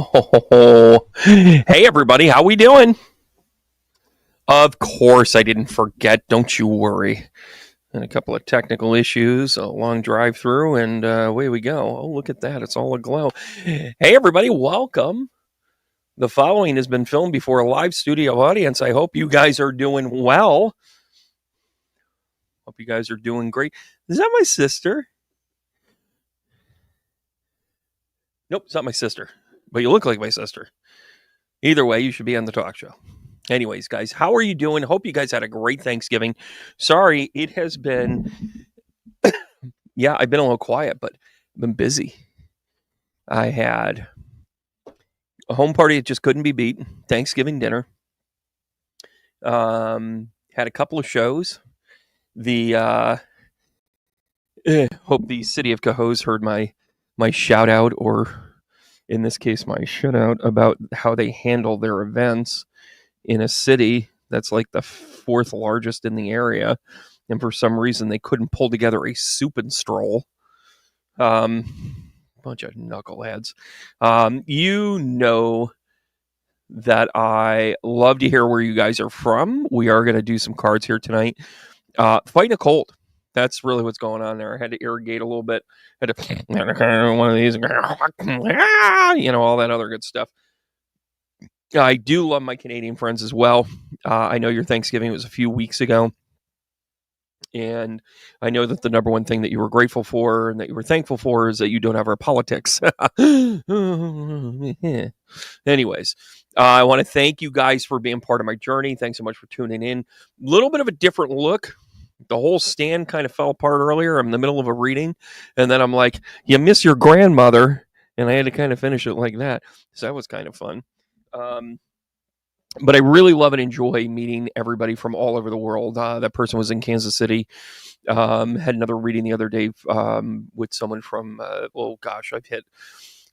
Oh, hey everybody, how we doing? Of course, I didn't forget. Don't you worry. And a couple of technical issues, a long drive through, and away we go. Oh, look at that! It's all aglow. Hey everybody, welcome. The following has been filmed before a live studio audience. I hope you guys are doing well. Hope you guys are doing great. Is that my sister? Nope, it's not my sister. But you look like my sister. Either way, you should be on the talk show. Anyways, guys, how are you doing? Hope you guys had a great Thanksgiving. Sorry, it has been, I've been a little quiet, but I've been busy. I had a home party that just couldn't be beat, Thanksgiving dinner. Had a couple of shows. Hope the city of Cohoes heard my shout out, or in this case, my shout out about how they handle their events in a city that's like the fourth largest in the area, and for some reason they couldn't pull together a soup and stroll. Bunch of knuckleheads. You know that I love to hear where you guys are from. We are going to do some cards here tonight. Fighting a cold. That's really what's going on there. I had to irrigate a little bit. Had to one of these, all that other good stuff. I do love my Canadian friends as well. I know your Thanksgiving was a few weeks ago. And I know that the number one thing that you were grateful for and that you were thankful for is that you don't have our politics. Anyways, I want to thank you guys for being part of my journey. Thanks so much for tuning in. A little bit of a different look. The whole stand kind of fell apart earlier. I'm in the middle of a reading. And then I'm like, you miss your grandmother. And I had to kind of finish it like that. So that was kind of fun. But I really love and enjoy meeting everybody from all over the world. That person was in Kansas City. Had another reading the other day with someone from, I've hit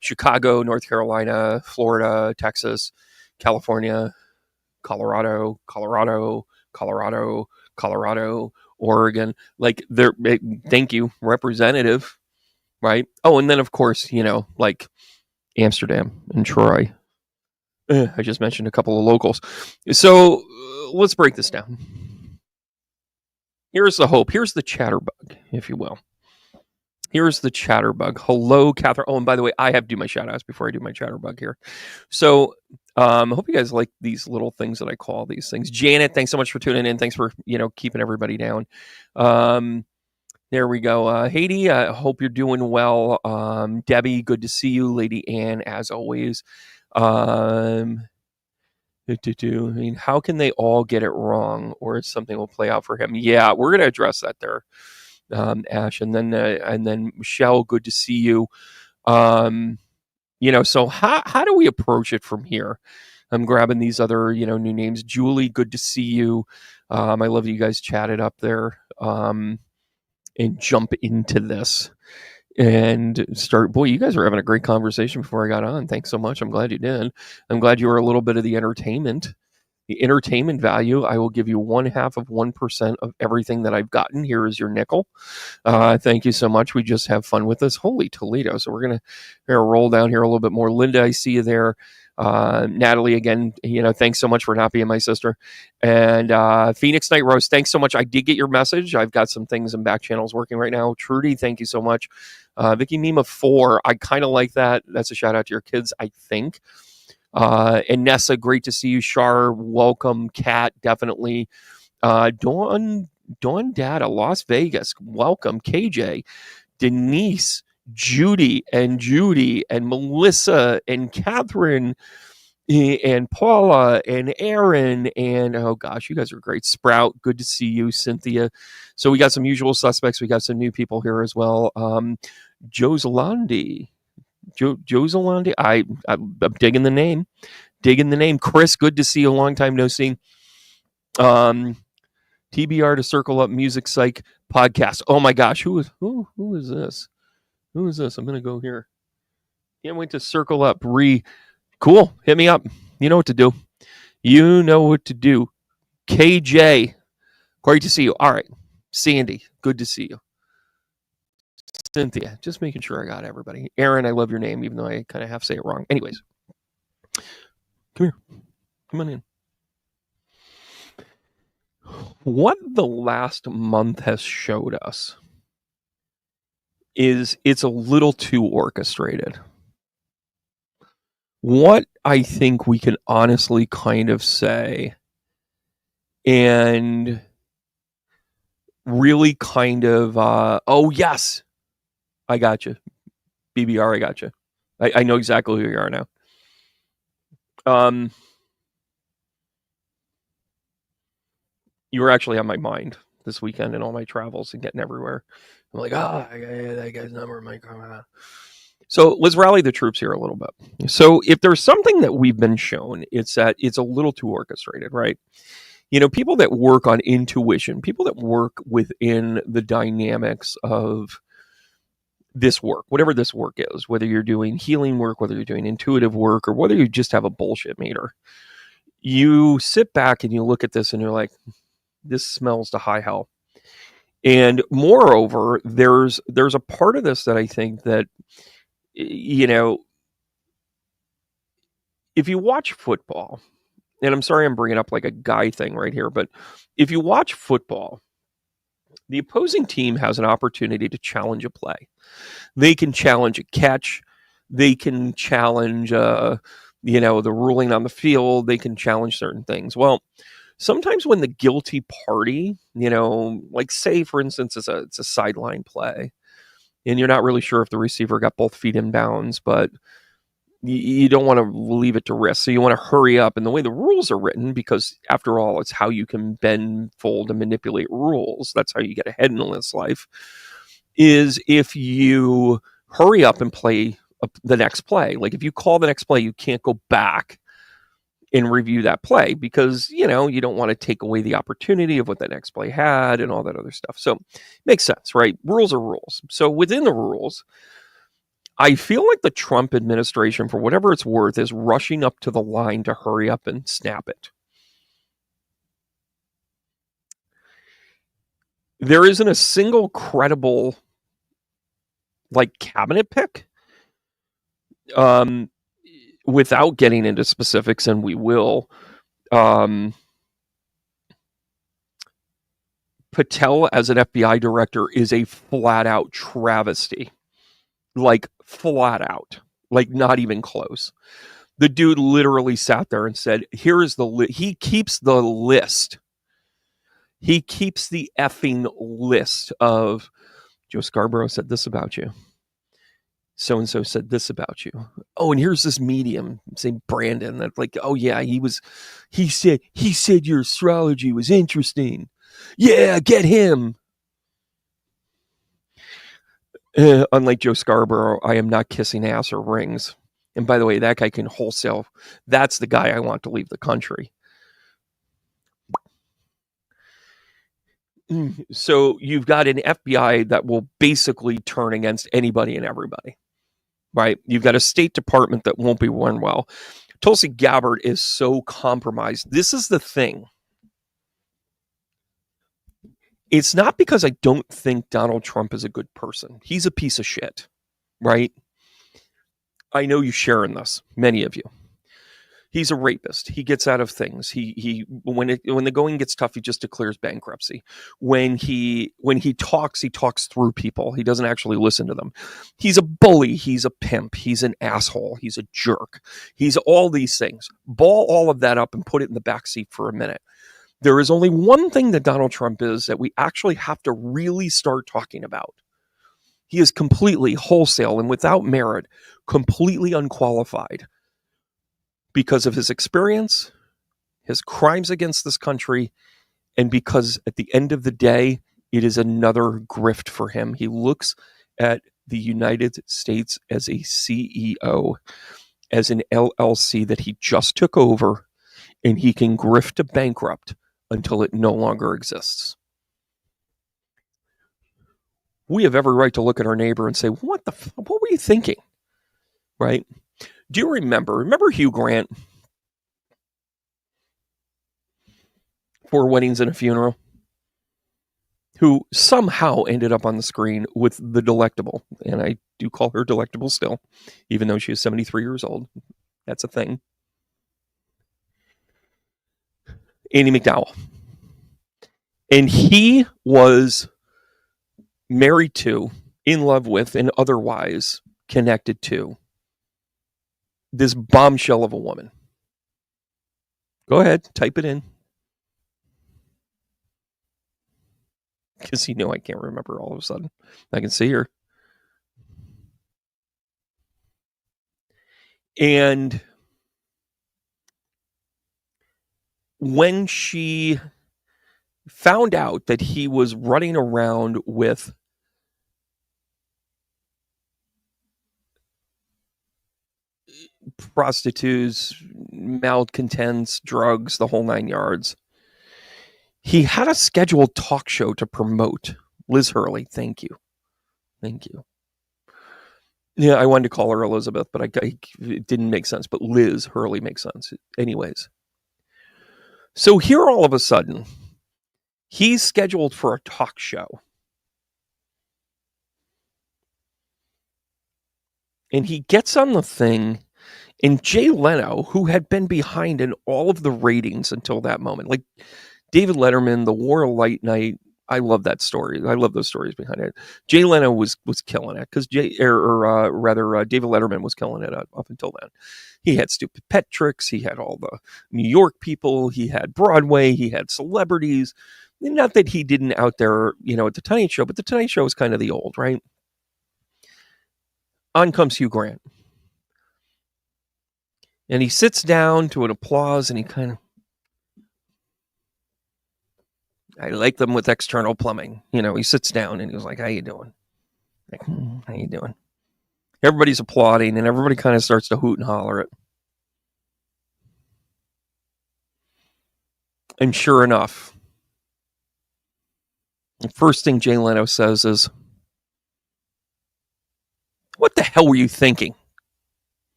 Chicago, North Carolina, Florida, Texas, California, Colorado, Oregon. Thank you, representative, right? Oh, and then, of course, like Amsterdam and Troy. I just mentioned a couple of locals. So let's break this down. Here's the hope. Here's the chatterbug, if you will. Here's the chatterbug. Hello, Catherine. Oh, and by the way, I have to do my shout outs before I do my chatterbug here. So I hope you guys like these little things that I call these things. Janet, thanks so much for tuning in. Thanks for, keeping everybody down. There we go. Haiti, I hope you're doing well. Debbie, good to see you. Lady Ann, as always. I mean, how can they all get it wrong, or something will play out for him? Yeah, we're going to address that there, Ash, and then Michelle, good to see you. So how do we approach it from here? I'm grabbing these other, new names. Julie, good to see you. I love that you guys chatted up there, and jump into this. And start. Boy, you guys are having a great conversation before I got on. Thanks so much. I'm glad you did. I'm glad you were a little bit of the entertainment value. I will give you 0.5% of everything that I've gotten. Here is your nickel. Thank you so much. We just have fun with this. Holy Toledo. So we're gonna roll down here a little bit more. Linda, I see you there. Natalie, again, thanks so much for not being my sister. And Phoenix Night Rose, thanks so much. I did get your message. I've got some things in back channels working right now. Trudy, thank you so much. Vicky Mima 4, I kind of like that. That's a shout out to your kids, I think. And Nessa, great to see you. Shar, welcome. Kat, definitely. Dawn Data, Las Vegas, welcome. KJ, Denise, Judy and Melissa and Catherine and Paula and Aaron and, oh gosh, you guys are great. Sprout, good to see you. Cynthia. So we got some usual suspects. We got some new people here as well. Joselandi. I'm digging the name. Chris, good to see you. Long time no see. TBR to Circle Up Music Psych podcast. Oh my gosh, who is this? Who is this? I'm going to go here. Can't wait to circle up. Cool. Hit me up. You know what to do. KJ, great to see you. All right. Sandy, good to see you. Cynthia, just making sure I got everybody. Aaron, I love your name, even though I kind of half say it wrong. Anyways, Come here. Come on in. What the last month has showed us is it's a little too orchestrated. What I think we can honestly kind of say and really kind of, oh, yes, I got you. BBR, I got you. I know exactly who you are now. You were actually on my mind this weekend in all my travels and getting everywhere. I'm like, I got that guy's number. My So let's rally the troops here a little bit. So if there's something that we've been shown, it's that it's a little too orchestrated, right? People that work on intuition, people that work within the dynamics of this work, whatever this work is, whether you're doing healing work, whether you're doing intuitive work, or whether you just have a bullshit meter, you sit back and you look at this and you're like, this smells to high hell. And moreover, there's a part of this that I think that, if you watch football, and I'm sorry I'm bringing up like a guy thing right here, but if you watch football, the opposing team has an opportunity to challenge a play. They can challenge a catch. They can challenge, the ruling on the field. They can challenge certain things. Well, sometimes when the guilty party, like say, for instance, it's a sideline play, and you're not really sure if the receiver got both feet in bounds, but you don't want to leave it to risk. So you want to hurry up. And the way the rules are written, because after all, it's how you can bend, fold, and manipulate rules. That's how you get ahead in this life, is if you hurry up and play the next play. Like if you call the next play, you can't go back and review that play because, you don't want to take away the opportunity of what that next play had and all that other stuff. So it makes sense, right? Rules are rules. So within the rules, I feel like the Trump administration, for whatever it's worth, is rushing up to the line to hurry up and snap it. There isn't a single credible, cabinet pick, without getting into specifics, and we will. Patel as an FBI director is a flat out travesty. Flat out. Not even close. The dude literally sat there and said, here is the list. He keeps the list. He keeps the effing list of Joe Scarborough said this about you. So-and-so said this about you. Oh, and here's this medium, say Brandon, that oh yeah, he said your astrology was interesting. Yeah, get him. Unlike Joe Scarborough, I am not kissing ass or rings. And by the way, that guy can wholesale. That's the guy I want to leave the country. So you've got an FBI that will basically turn against anybody and everybody, right? You've got a State Department that won't be run well. Tulsi Gabbard is so compromised. This is the thing. It's not because I don't think Donald Trump is a good person. He's a piece of shit, right? I know you share in this, many of you. He's a rapist. He gets out of things. He when the going gets tough, he just declares bankruptcy. When he talks through people. He doesn't actually listen to them. He's a bully. He's a pimp. He's an asshole. He's a jerk. He's all these things. Ball all of that up and put it in the backseat for a minute. There is only one thing that Donald Trump is that we actually have to really start talking about. He is completely wholesale and without merit, completely unqualified because of his experience, his crimes against this country, and because at the end of the day, it is another grift for him. He looks at the United States as a CEO, as an LLC that he just took over, and he can grift to bankrupt until it no longer exists. We have every right to look at our neighbor and say, what were you thinking? Right? Do you remember Hugh Grant? 4 Weddings and a Funeral, who somehow ended up on the screen with the Delectable. And I do call her Delectable still, even though she is 73 years old. That's a thing. Andy McDowell. And he was married to, in love with, and otherwise connected to this bombshell of a woman. Go ahead, type it in. Because you know I can't remember all of a sudden. I can see her. And when she found out that he was running around with prostitutes, malcontents, drugs, the whole 9 yards, he had a scheduled talk show to promote. Liz Hurley, thank you. Thank you. Yeah, I wanted to call her Elizabeth, but it didn't make sense. But Liz Hurley makes sense. Anyways. So here all of a sudden, he's scheduled for a talk show. And he gets on the thing, and Jay Leno, who had been behind in all of the ratings until that moment, like David Letterman, The War of Light Night, I love that story. I love those stories behind it. Jay Leno was killing it because David Letterman was killing it up until then. He had stupid pet tricks. He had all the New York people. He had Broadway. He had celebrities. Not that he didn't out there, at the Tonight Show, but the Tonight Show was kind of the old, right? On comes Hugh Grant. And he sits down to an applause and he kind of, I like them with external plumbing. He sits down and he was like, how you doing? Like, how you doing? Everybody's applauding and everybody kind of starts to hoot and holler it. And sure enough, the first thing Jay Leno says is, what the hell were you thinking?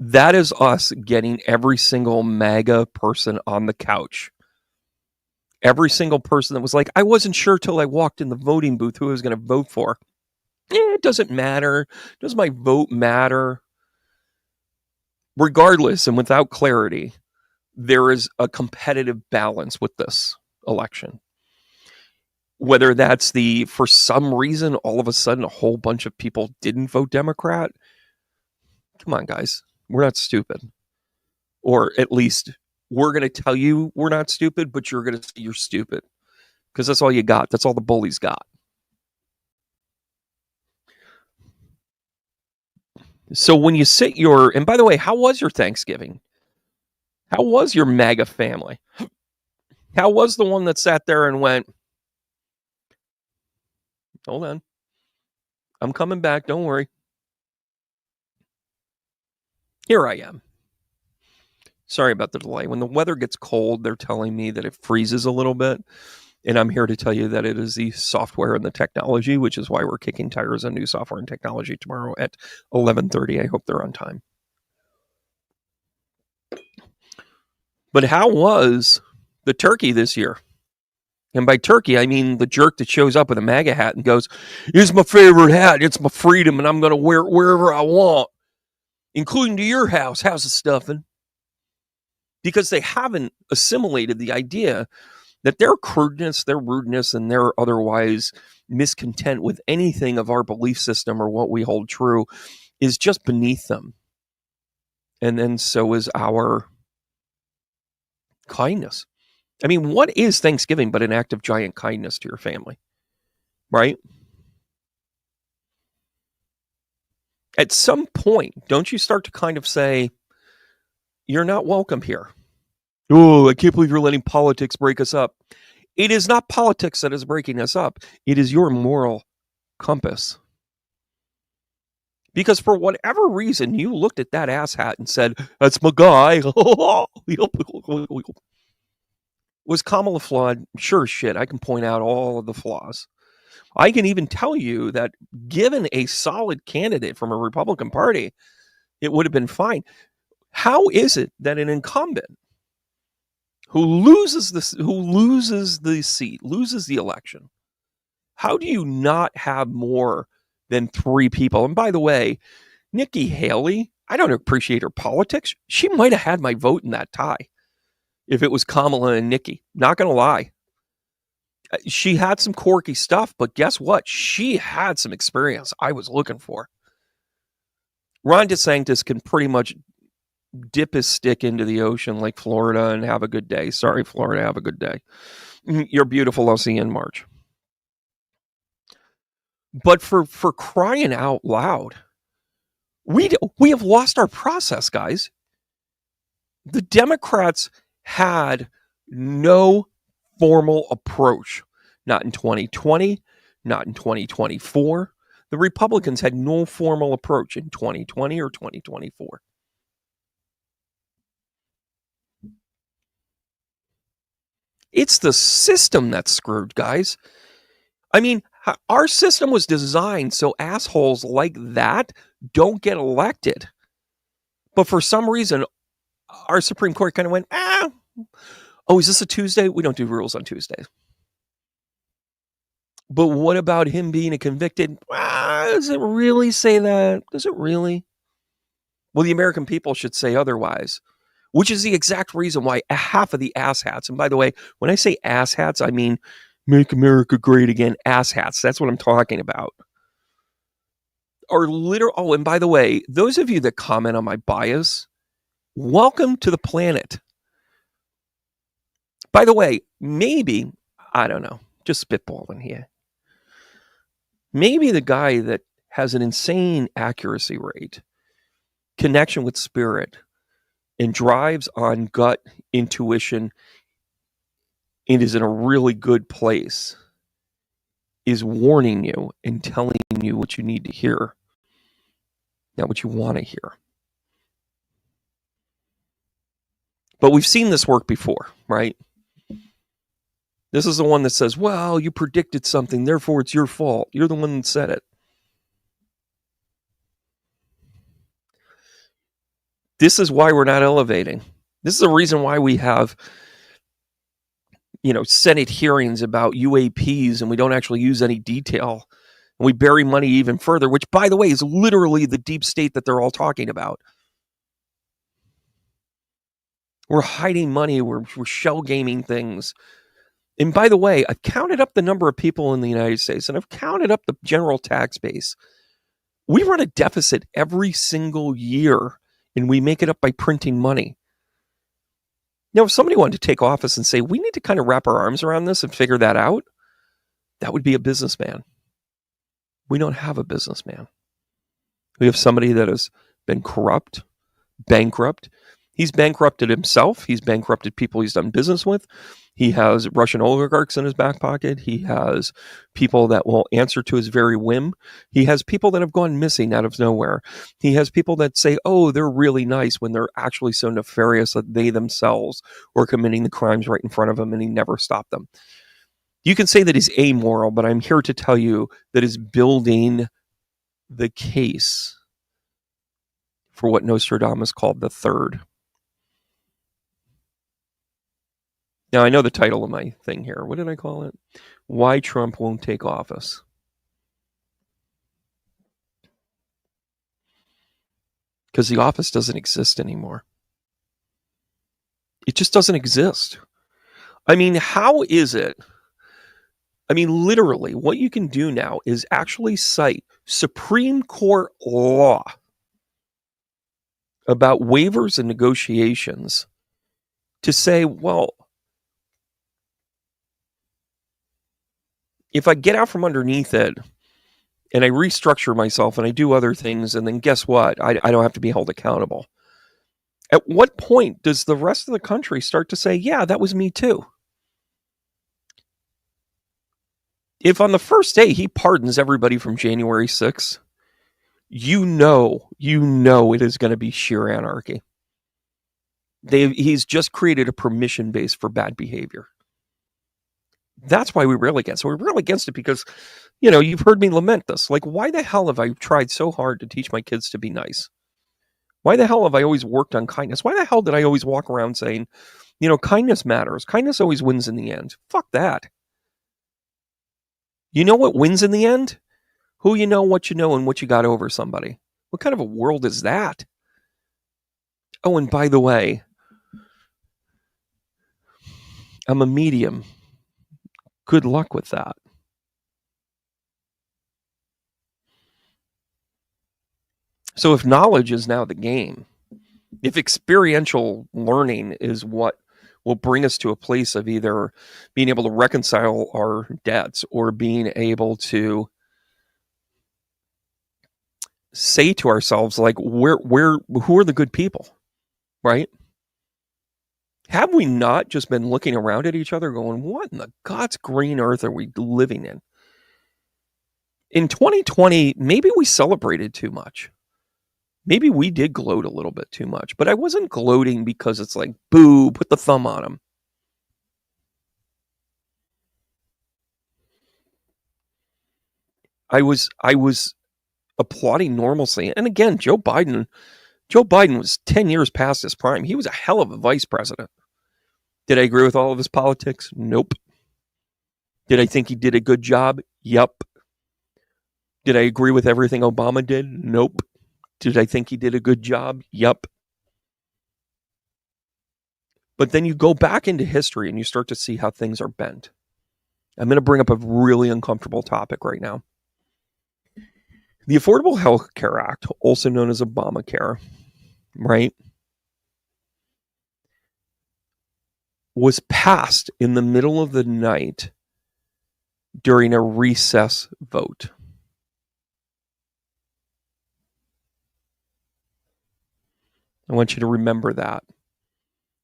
That is us getting every single MAGA person on the couch. Every single person that was like, I wasn't sure till I walked in the voting booth who I was going to vote for. It doesn't matter. Does my vote matter? Regardless and without clarity, there is a competitive balance with this election. Whether that's for some reason, all of a sudden, a whole bunch of people didn't vote Democrat. Come on, guys. We're not stupid. Or at least we're going to tell you we're not stupid, but you're going to say you're stupid. Because that's all you got. That's all the bullies got. So when you sit and by the way, how was your Thanksgiving? How was your MAGA family? How was the one that sat there and went, hold on, I'm coming back, don't worry. Here I am. Sorry about the delay. When the weather gets cold, they're telling me that it freezes a little bit. And I'm here to tell you that it is the software and the technology, which is why we're kicking tires on new software and technology tomorrow at 11:30. I hope they're on time. But how was the turkey this year? And by turkey, I mean the jerk that shows up with a MAGA hat and goes, it's my favorite hat. It's my freedom, and I'm going to wear it wherever I want, including to your house. How's the stuffing? Because they haven't assimilated the idea that their crudeness, their rudeness, and their otherwise miscontent with anything of our belief system or what we hold true is just beneath them. And then so is our kindness. I mean, what is Thanksgiving but an act of giant kindness to your family, right? At some point, don't you start to kind of say, you're not welcome here. Oh, I can't believe you're letting politics break us up. It is not politics that is breaking us up. It is your moral compass. Because for whatever reason, you looked at that asshat and said, that's my guy. Was Kamala flawed? Sure as shit. I can point out all of the flaws. I can even tell you that given a solid candidate from a Republican Party, it would have been fine. How is it that an incumbent who loses the seat, loses the election, how do you not have more than 3 people? And by the way, Nikki Haley, I don't appreciate her politics. She might have had my vote in that tie if it was Kamala and Nikki. Not going to lie. She had some quirky stuff, but guess what? She had some experience I was looking for. Ron DeSantis can pretty much dip his stick into the ocean like Florida and have a good day. Sorry, Florida, have a good day. You're beautiful. I'll see you in March. But for crying out loud, we have lost our process, guys. The Democrats had no formal approach. Not in 2020, not in 2024. The Republicans had no formal approach in 2020 or 2024. It's the system that's screwed, guys. I mean, our system was designed so assholes like that don't get elected. But for some reason, our Supreme Court kind of went, oh, is this a Tuesday? We don't do rules on Tuesdays. But what about him being a convicted? Does it really say that? Does it really? Well, the American people should say otherwise, which is the exact reason why half of the asshats, and by the way, when I say asshats, I mean make America great again, asshats. That's what I'm talking about. Are literal. Oh, and by the way, those of you that comment on my bias, welcome to the planet. By the way, maybe, I don't know, just spitballing here. Maybe the guy that has an insane accuracy rate, connection with spirit, and drives on gut intuition and is in a really good place is warning you and telling you what you need to hear, not what you want to hear. But we've seen this work before, right? This is the one that says, well, you predicted something, therefore it's your fault. You're the one that said it. This is why we're not elevating. This is the reason why we have, Senate hearings about UAPs and we don't actually use any detail. And we bury money even further, which, by the way, is literally the deep state that they're all talking about. We're hiding money. We're shell gaming things. And by the way, I've counted up the number of people in the United States, and I've counted up the general tax base. We run a deficit every single year, and we make it up by printing money. Now, if somebody wanted to take office and say, we need to kind of wrap our arms around this and figure that out, that would be a businessman. We don't have a businessman. We have somebody that has been corrupt, bankrupt. He's bankrupted himself. He's bankrupted people he's done business with. He has Russian oligarchs in his back pocket. He has people that will answer to his very whim. He has people that have gone missing out of nowhere. He has people that say, oh, they're really nice when they're actually so nefarious that they themselves were committing the crimes right in front of him and he never stopped them. You can say that he's amoral, but I'm here to tell you that he's building the case for what Nostradamus called the third. Now, I know the title of my thing here. What did I call it? Why Trump Won't Take Office. Because the office doesn't exist anymore. It just doesn't exist. I mean, how is it? I mean, literally, what you can do now is actually cite Supreme Court law about waivers and negotiations to say, well, if I get out from underneath it and I restructure myself and I do other things, and then guess what? I don't have to be held accountable. At what point does the rest of the country start to say, yeah, that was me too? If on the first day he pardons everybody from January 6th, you know it is going to be sheer anarchy. He's just created a permission base for bad behavior. That's why we rail against it. We rail against it because, you've heard me lament this. Like, why the hell have I tried so hard to teach my kids to be nice? Why the hell have I always worked on kindness? Why the hell did I always walk around saying, kindness matters. Kindness always wins in the end. Fuck that. You know what wins in the end? Who you know, what you know, and what you got over somebody. What kind of a world is that? Oh, and by the way, I'm a medium. Good luck with that. So if knowledge is now the game, if experiential learning is what will bring us to a place of either being able to reconcile our debts or being able to say to ourselves, like, who are the good people, right? Have we not just been looking around at each other going, what in the God's green earth are we living in? In 2020, maybe we celebrated too much. Maybe we did gloat a little bit too much, but I wasn't gloating because it's like, boo, put the thumb on him. I was applauding normalcy. And again, Joe Biden was 10 years past his prime. He was a hell of a vice president. Did I agree with all of his politics? Nope. Did I think he did a good job? Yep. Did I agree with everything Obama did? Nope. Did I think he did a good job? Yep. But then you go back into history and you start to see how things are bent. I'm going to bring up a really uncomfortable topic right now. The Affordable Health Care Act, also known as Obamacare, right, was passed in the middle of the night during a recess vote. I want you to remember that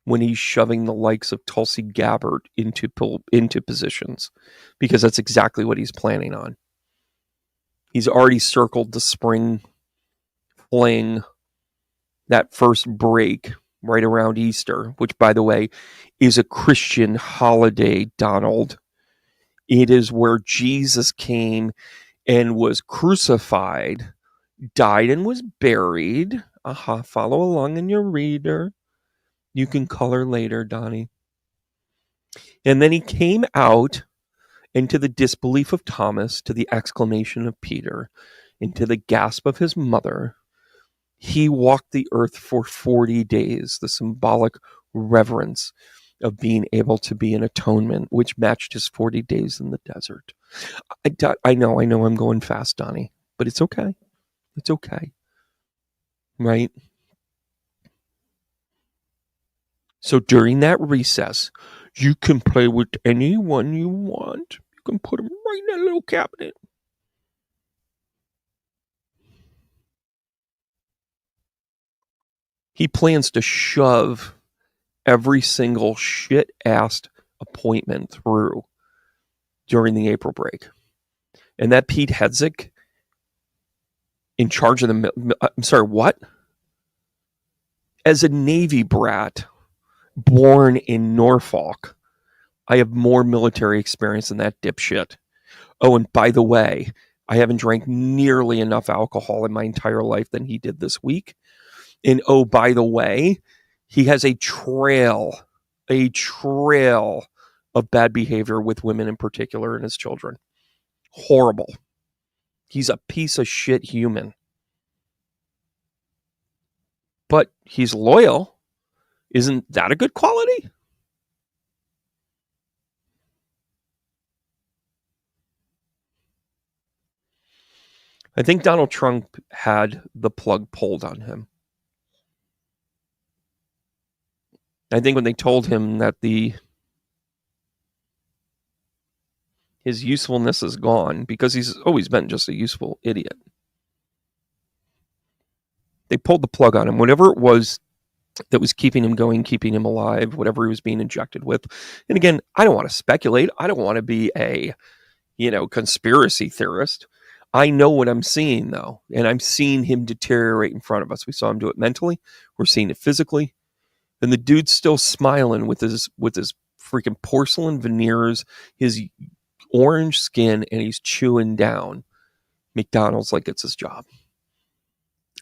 when he's shoving the likes of Tulsi Gabbard into positions, because that's exactly what he's planning on. He's already circled the spring fling, that first break right around Easter, which, by the way, is a Christian holiday, Donald. It is where Jesus came and was crucified, died and was buried. Follow along in your reader. You can color later, Donnie. And then he came out into the disbelief of Thomas, to the exclamation of Peter, into the gasp of his mother. He walked the earth for 40 days, the symbolic reverence of being able to be an atonement, which matched his 40 days in the desert. I know I'm going fast, Donnie, but it's okay. It's okay. Right? So during that recess, you can play with anyone you want. You can put them right in that little cabinet. He plans to shove every single shit-assed appointment through during the April break. And that Pete Hegseth in charge of the... I'm sorry, what? As a Navy brat born in Norfolk, I have more military experience than that dipshit. Oh, and by the way, I haven't drank nearly enough alcohol in my entire life than he did this week. And oh, by the way, he has a trail of bad behavior with women in particular and his children. Horrible. He's a piece of shit human. But he's loyal. Isn't that a good quality? I think Donald Trump had the plug pulled on him. I think when they told him that his usefulness is gone, because he's always been just a useful idiot, they pulled the plug on him. Whatever it was that was keeping him going, keeping him alive, whatever he was being injected with. And again, I don't want to speculate. I don't want to be a, conspiracy theorist. I know what I'm seeing, though, and I'm seeing him deteriorate in front of us. We saw him do it mentally. We're seeing it physically. And the dude's still smiling with his freaking porcelain veneers, his orange skin, and he's chewing down McDonald's like it's his job.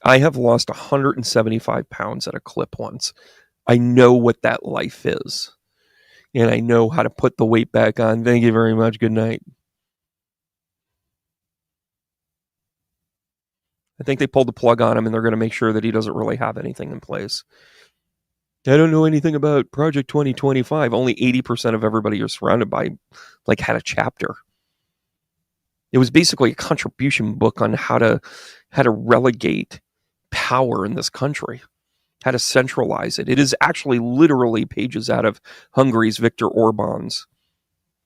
I have lost 175 pounds at a clip once. I know what that life is. And I know how to put the weight back on. Thank you very much. Good night. I think they pulled the plug on him, and they're going to make sure that he doesn't really have anything in place. I don't know anything about Project 2025. Only 80% of everybody you're surrounded by had a chapter. It was basically a contribution book on how to relegate power in this country, how to centralize it. It is actually literally pages out of Hungary's Viktor Orban's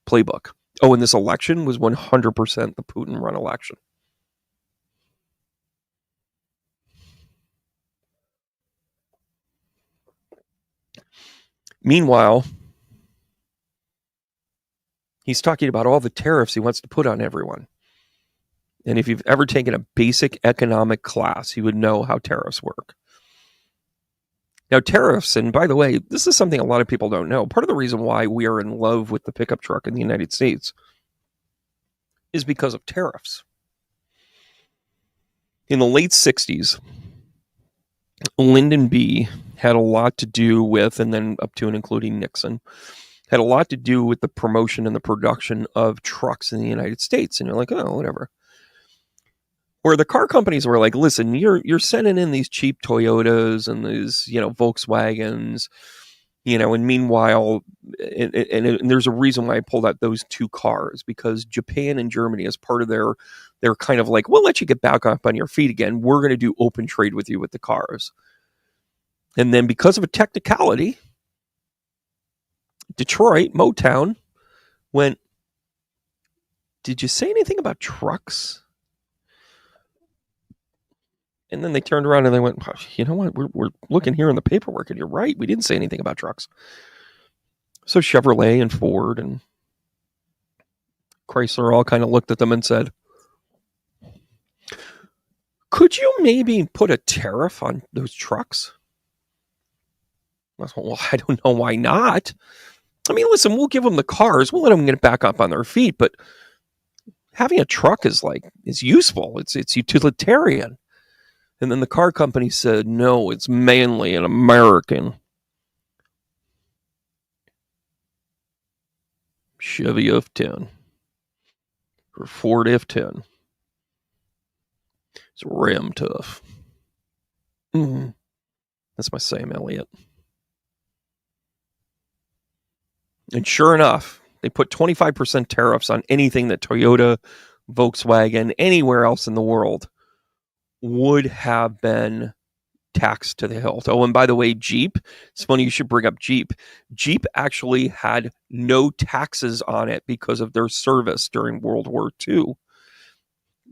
playbook. Oh, and this election was 100% the Putin-run election. Meanwhile, he's talking about all the tariffs he wants to put on everyone. And if you've ever taken a basic economic class, you would know how tariffs work. Now, tariffs, and by the way, this is something a lot of people don't know. Part of the reason why we are in love with the pickup truck in the United States is because of tariffs. In the late 60s, Lyndon B. had a lot to do with, and then up to and including Nixon, had a lot to do with the promotion and the production of trucks in the United States. And you're like, oh, whatever. Where the car companies were like, listen, you're sending in these cheap Toyotas and these, Volkswagens, and meanwhile, and there's a reason why I pulled out those two cars, because Japan and Germany, as part of their kind of like, we'll let you get back up on your feet again. We're going to do open trade with you with the cars. And then because of a technicality, Detroit, Motown, went, did you say anything about trucks? And then they turned around and they went, you know what? We're looking here in the paperwork, and you're right. We didn't say anything about trucks. So Chevrolet and Ford and Chrysler all kind of looked at them and said, could you maybe put a tariff on those trucks? I was like, well, I don't know why not. I mean, listen, we'll give them the cars. We'll let them get back up on their feet. But having a truck is useful. It's utilitarian. And then the car company said, no, it's mainly an American. Chevy F10 or Ford F10. It's ram tough. That's my Sam Elliott. And sure enough, they put 25% tariffs on anything that Toyota, Volkswagen, anywhere else in the world would have been taxed to the hilt. Oh, and by the way, Jeep, it's funny you should bring up Jeep. Jeep actually had no taxes on it because of their service during World War II.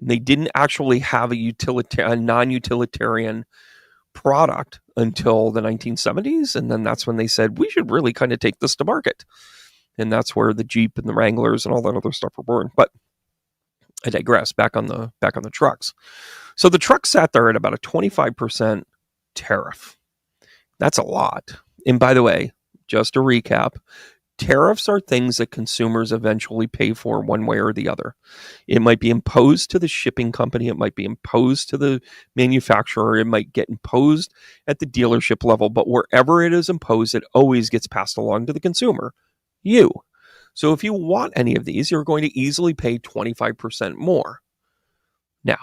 They didn't actually have a non-utilitarian product until the 1970s, and then that's when they said, we should really kind of take this to market. And that's where the Jeep and the Wranglers and all that other stuff were born. But I digress. Back on the trucks. So the truck sat there at about a 25% tariff. That's a lot. And by the way, just to recap, tariffs are things that consumers eventually pay for one way or the other. It might be imposed to the shipping company. It might be imposed to the manufacturer. It might get imposed at the dealership level. But wherever it is imposed, it always gets passed along to the consumer, you. So if you want any of these, you're going to easily pay 25% more. Now,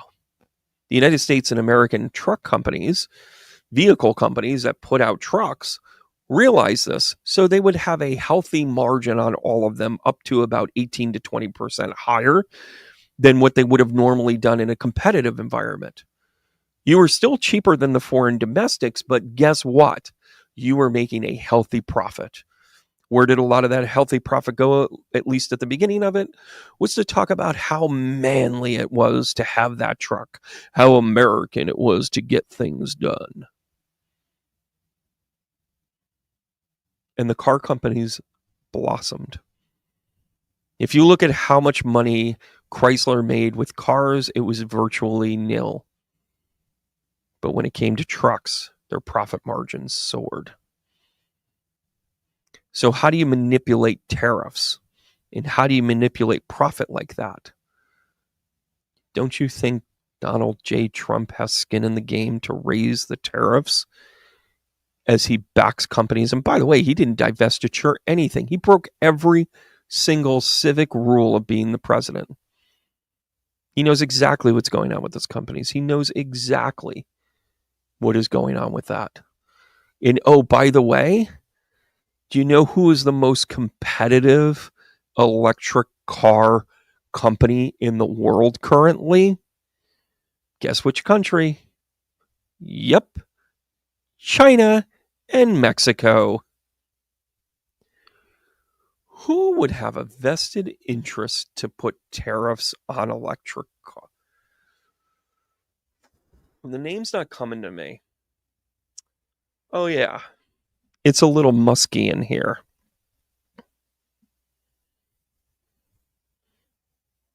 the United States and American truck companies, vehicle companies that put out trucks, realize this, so they would have a healthy margin on all of them, up to about 18 to 20% higher than what they would have normally done in a competitive environment. You were still cheaper than the foreign domestics, but guess what? You were making a healthy profit. Where did a lot of that healthy profit go, at least at the beginning of it, was to talk about how manly it was to have that truck, how American it was to get things done. And the car companies blossomed. If you look at how much money Chrysler made with cars, it was virtually nil. But when it came to trucks, their profit margins soared. So how do you manipulate tariffs? And how do you manipulate profit like that? Don't you think Donald J. Trump has skin in the game to raise the tariffs as he backs companies? And by the way, he didn't divestiture anything. He broke every single civic rule of being the president. He knows exactly what's going on with those companies. He knows exactly what is going on with that. And oh, by the way, do you know who is the most competitive electric car company in the world currently? Guess which country? Yep, China and Mexico. Who would have a vested interest to put tariffs on electric cars? The name's not coming to me. Oh, yeah. It's a little musky in here.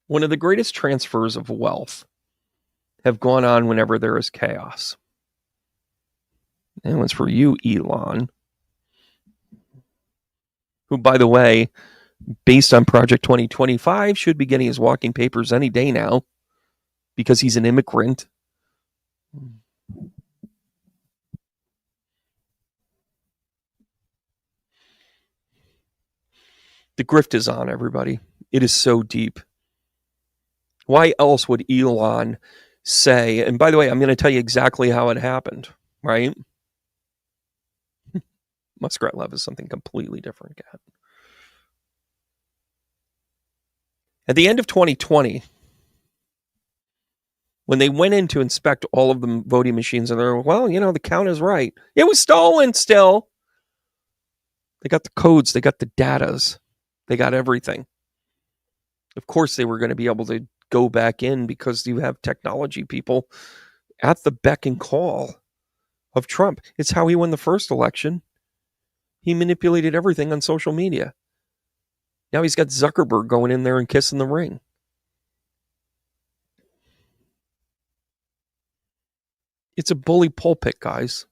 One of the greatest transfers of wealth have gone on whenever there is chaos. That one's for you, Elon, who, by the way, based on Project 2025, should be getting his walking papers any day now because he's an immigrant. The grift is on, everybody. It is so deep. Why else would Elon say, and by the way, I'm going to tell you exactly how it happened, right? Muskrat Love is something completely different, Cat. At the end of 2020, when they went in to inspect all of the voting machines, and they're, well, the count is right. It was stolen still. They got the codes, they got the datas, they got everything. Of course, they were going to be able to go back in because you have technology people at the beck and call of Trump. It's how he won the first election. He manipulated everything on social media. Now he's got Zuckerberg going in there and kissing the ring. It's a bully pulpit, guys.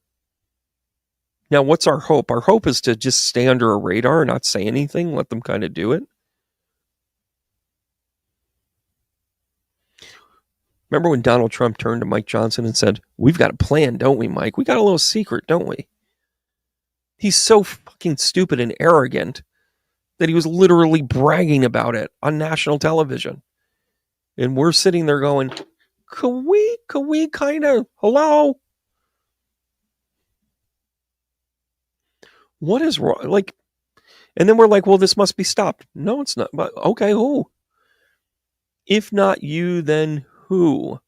Now, what's our hope? Our hope is to just stay under a radar and not say anything, let them kind of do it. Remember when Donald Trump turned to Mike Johnson and said, we've got a plan, don't we, Mike? We got a little secret, don't we? He's so fucking stupid and arrogant that he was literally bragging about it on national television. And we're sitting there going, could we kind of, hello? What is wrong? Like, and then we're like, well, this must be stopped. No, it's not. But okay, who? If not you, then who?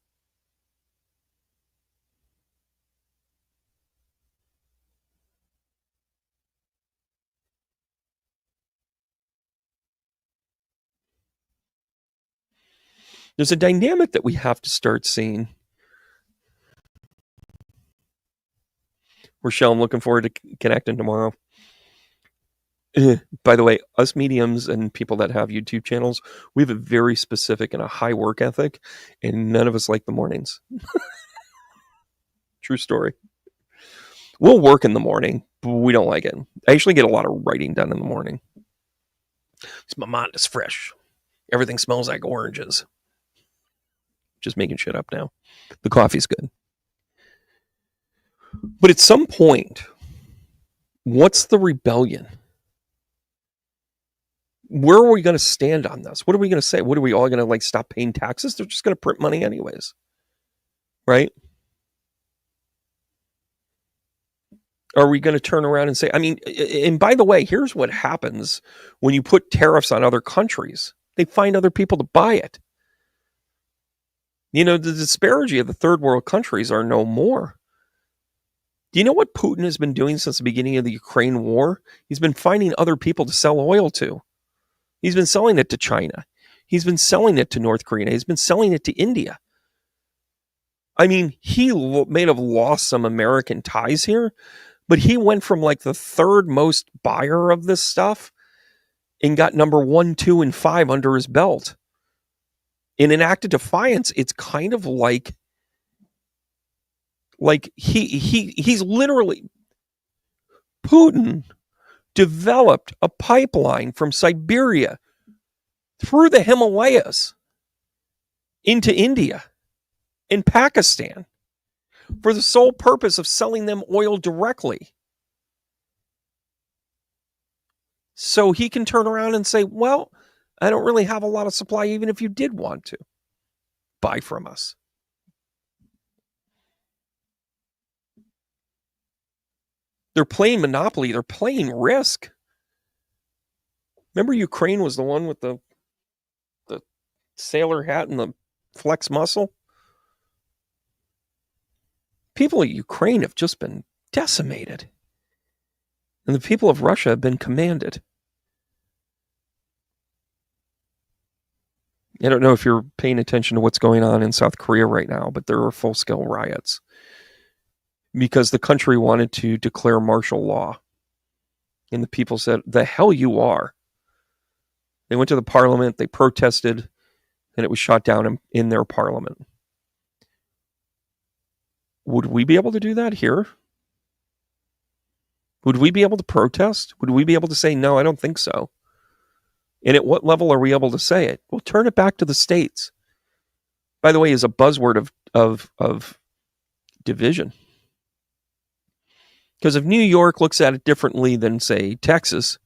There's a dynamic that we have to start seeing. Rochelle, I'm looking forward to connecting tomorrow. By the way, us mediums and people that have YouTube channels, we have a very specific and a high work ethic, and none of us like the mornings. True story. We'll work in the morning, but we don't like it. I actually get a lot of writing done in the morning. My mind is fresh. Everything smells like oranges. Just making shit up now. The coffee's good. But at some point, what's the rebellion? Where are we going to stand on this? What are we going to say? What are we all going to stop paying taxes? They're just going to print money anyways. Right? Are we going to turn around and say, and by the way, here's what happens when you put tariffs on other countries. They find other people to buy it. The disparity of the third world countries are no more. Do you know what Putin has been doing since the beginning of the Ukraine war? He's been finding other people to sell oil to. He's been selling it to China. He's been selling it to North Korea. He's been selling it to India. He may have lost some American ties here, but he went from the third most buyer of this stuff and got number 1, 2, and 5 under his belt. In an act of defiance, it's kind of like he's literally, Putin developed a pipeline from Siberia through the Himalayas into India and Pakistan for the sole purpose of selling them oil directly. So he can turn around and say, well, I don't really have a lot of supply, even if you did want to. buy from us. They're playing Monopoly. They're playing Risk. Remember Ukraine was the one with the sailor hat and the flex muscle? People of Ukraine have just been decimated. And the people of Russia have been commanded. I don't know if you're paying attention to what's going on in South Korea right now, but there are full-scale riots because the country wanted to declare martial law. And the people said, the hell you are. They went to the parliament, they protested, and it was shot down in their parliament. Would we be able to do that here? Would we be able to protest? Would we be able to say, no, I don't think so? And at what level are we able to say it? Well, turn it back to the states. By the way, is a buzzword of division. Because if New York looks at it differently than, say, Texas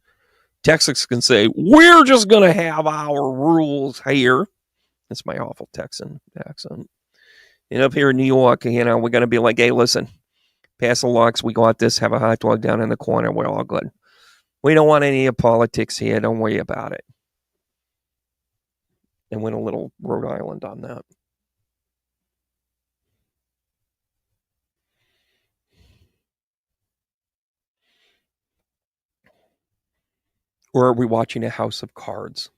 can say, we're just going to have our rules here. That's my awful Texan accent. And up here in New York, we're going to be like, hey, listen, pass the locks. We got this. Have a hot dog down in the corner. We're all good. We don't want any of politics here. Don't worry about it. And win a little Rhode Island on that. Or are we watching a House of Cards?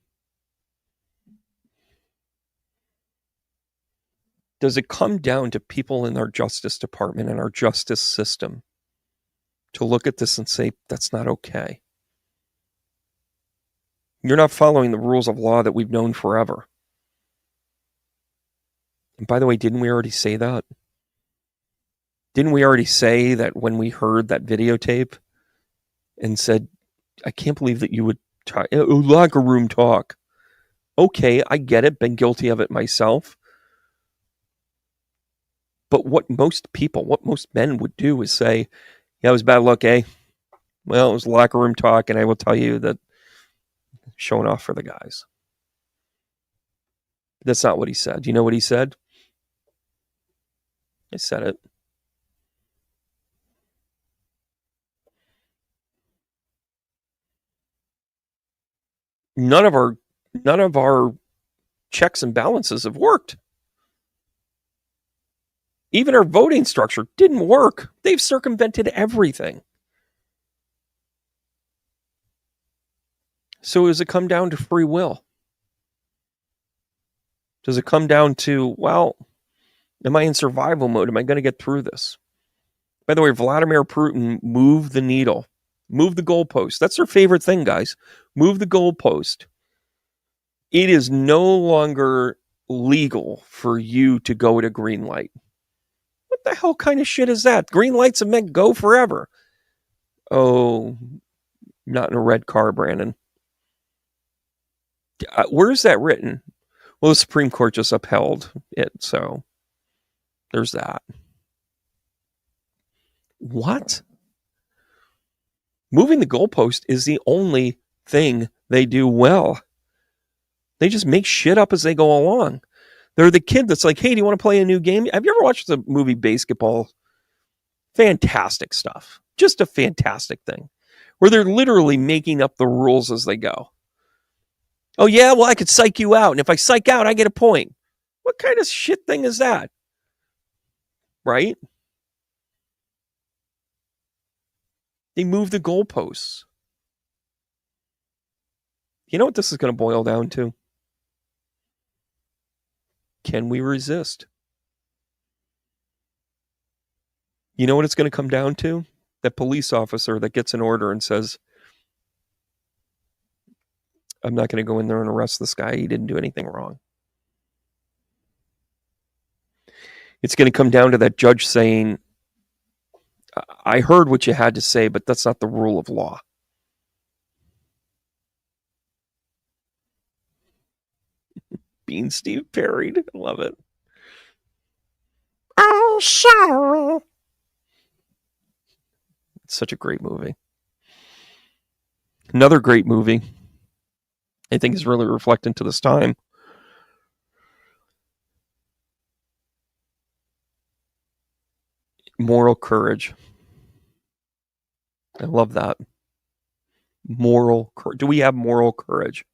Does it come down to people in our Justice Department and our justice system to look at this and say, that's not okay? You're not following the rules of law that we've known forever. And by the way, didn't we already say that? Didn't we already say that when we heard that videotape and said, I can't believe that you would talk, locker room talk. Okay, I get it. Been guilty of it myself. But what most men would do is say, yeah, it was bad luck, eh? Well, it was locker room talk, and I will tell you that showing off for the guys. That's not what he said. Do you know what he said? I said it. None of our checks and balances have worked. Even our voting structure didn't work. They've circumvented everything. So does it come down to free will? Does it come down to, well, am I in survival mode? Am I going to get through this? By the way, Vladimir Putin moved the needle. Move the goalpost. That's their favorite thing, guys. Move the goalpost. It is no longer legal for you to go at a green light. What the hell kind of shit is that? Green lights have meant go forever. Oh, not in a red car, Brandon. Where's that written? Well, the Supreme Court just upheld it, so there's that. What? Moving the goalpost is the only thing they do well. They just make shit up as they go along. They're the kid that's like, hey, do you want to play a new game? Have you ever watched the movie Basketball? Fantastic stuff. Just a fantastic thing. Where they're literally making up the rules as they go. Oh, yeah, well, I could psych you out. And if I psych out, I get a point. What kind of shit thing is that? Right? They move the goalposts. You know what this is going to boil down to? Can we resist? You know what it's going to come down to? That police officer that gets an order and says, I'm not going to go in there and arrest this guy. He didn't do anything wrong. It's going to come down to that judge saying, I heard what you had to say, but that's not the rule of law. Being Steve parried. I love it. Oh, sorry. It's such a great movie. Another great movie, I think, is really reflecting to this time. Moral courage. I love that. Moral courage. Do we have moral courage?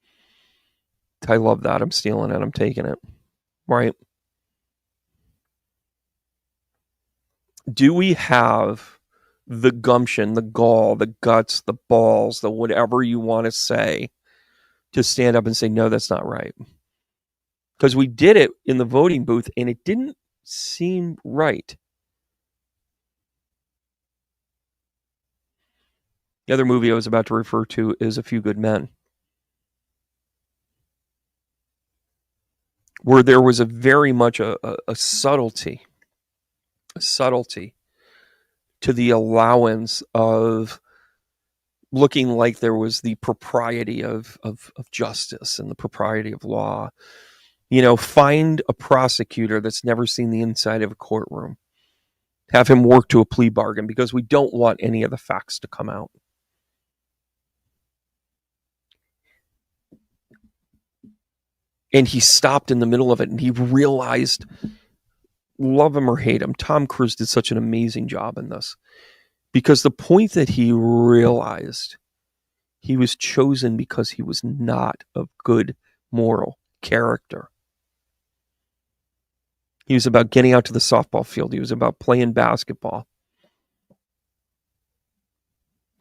I love that. I'm stealing it. I'm taking it. Right. Do we have the gumption, the gall, the guts, the balls, the whatever you want to say, to stand up and say, no, that's not right? Because we did it in the voting booth and it didn't seem right. The other movie I was about to refer to is A Few Good Men, where there was a very much a subtlety to the allowance of looking like there was the propriety of justice and the propriety of law. You know, find a prosecutor that's never seen the inside of a courtroom. Have him work to a plea bargain because we don't want any of the facts to come out. And he stopped in the middle of it and he realized, love him or hate him, Tom Cruise did such an amazing job in this. Because the point that he realized, he was chosen because he was not of good moral character. He was about getting out to the softball field. He was about playing basketball.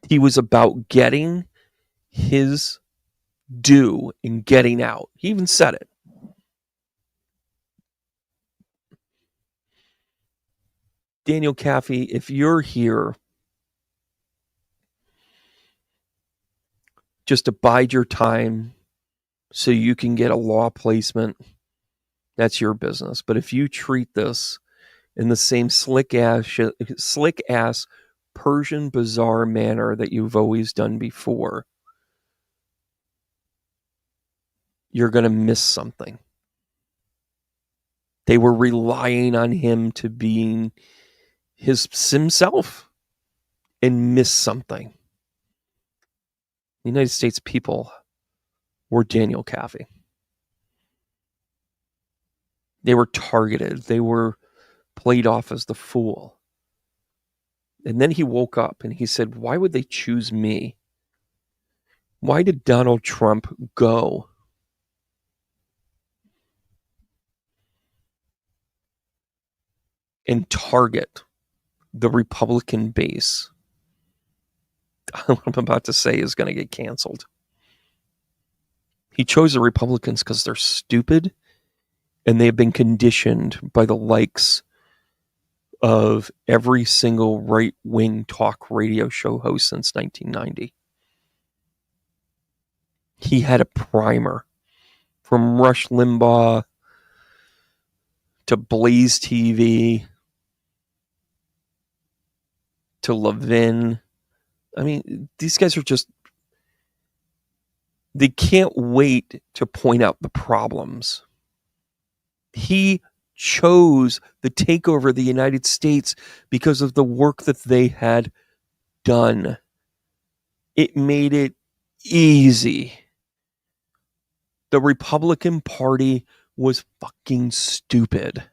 He was about getting his due and getting out. He even said it. Daniel Caffey, if you're here, just abide your time so you can get a law placement. That's your business. But if you treat this in the same slick ass Persian bazaar manner that you've always done before, you're going to miss something. They were relying on him to being himself and miss something. The United States people were Daniel Caffey. They were targeted. They were played off as the fool. And then he woke up and he said, why would they choose me? Why did Donald Trump go and target the Republican base? What I'm about to say is going to get canceled. He chose the Republicans because they're stupid and they've been conditioned by the likes of every single right-wing talk radio show host since 1990. He had a primer from Rush Limbaugh to Blaze TV to Levin. I mean, these guys are just, they can't wait to point out the problems. He chose the takeover of the United States because of the work that they had done. It made it easy. The Republican Party was fucking stupid.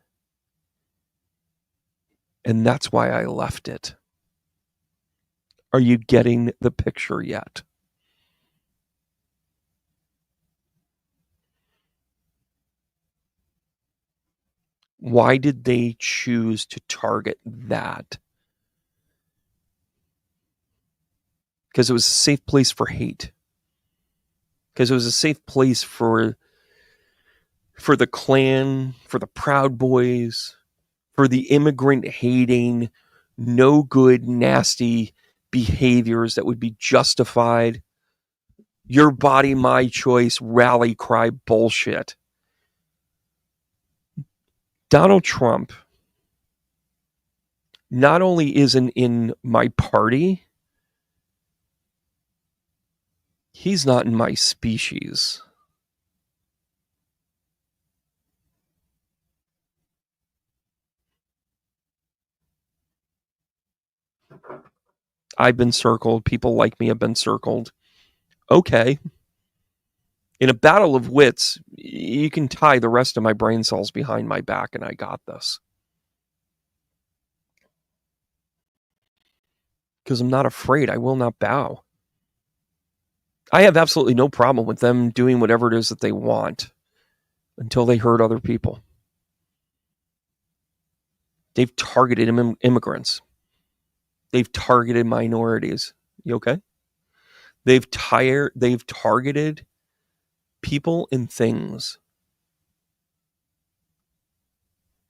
And that's why I left it. Are you getting the picture yet? Why did they choose to target that? Because it was a safe place for hate. Because it was a safe place for the Klan, for the Proud Boys, for the immigrant hating, no good, nasty behaviors that would be justified. Your body, my choice, rally cry bullshit. Donald Trump not only isn't in my party, he's not in my species. I've been circled. People like me have been circled. Okay. In a battle of wits, you can tie the rest of my brain cells behind my back, and I got this. because I'm not afraid. I will not bow. I have absolutely no problem with them doing whatever it is that they want until they hurt other people. They've targeted immigrants. They've targeted minorities. You okay? They've targeted people and things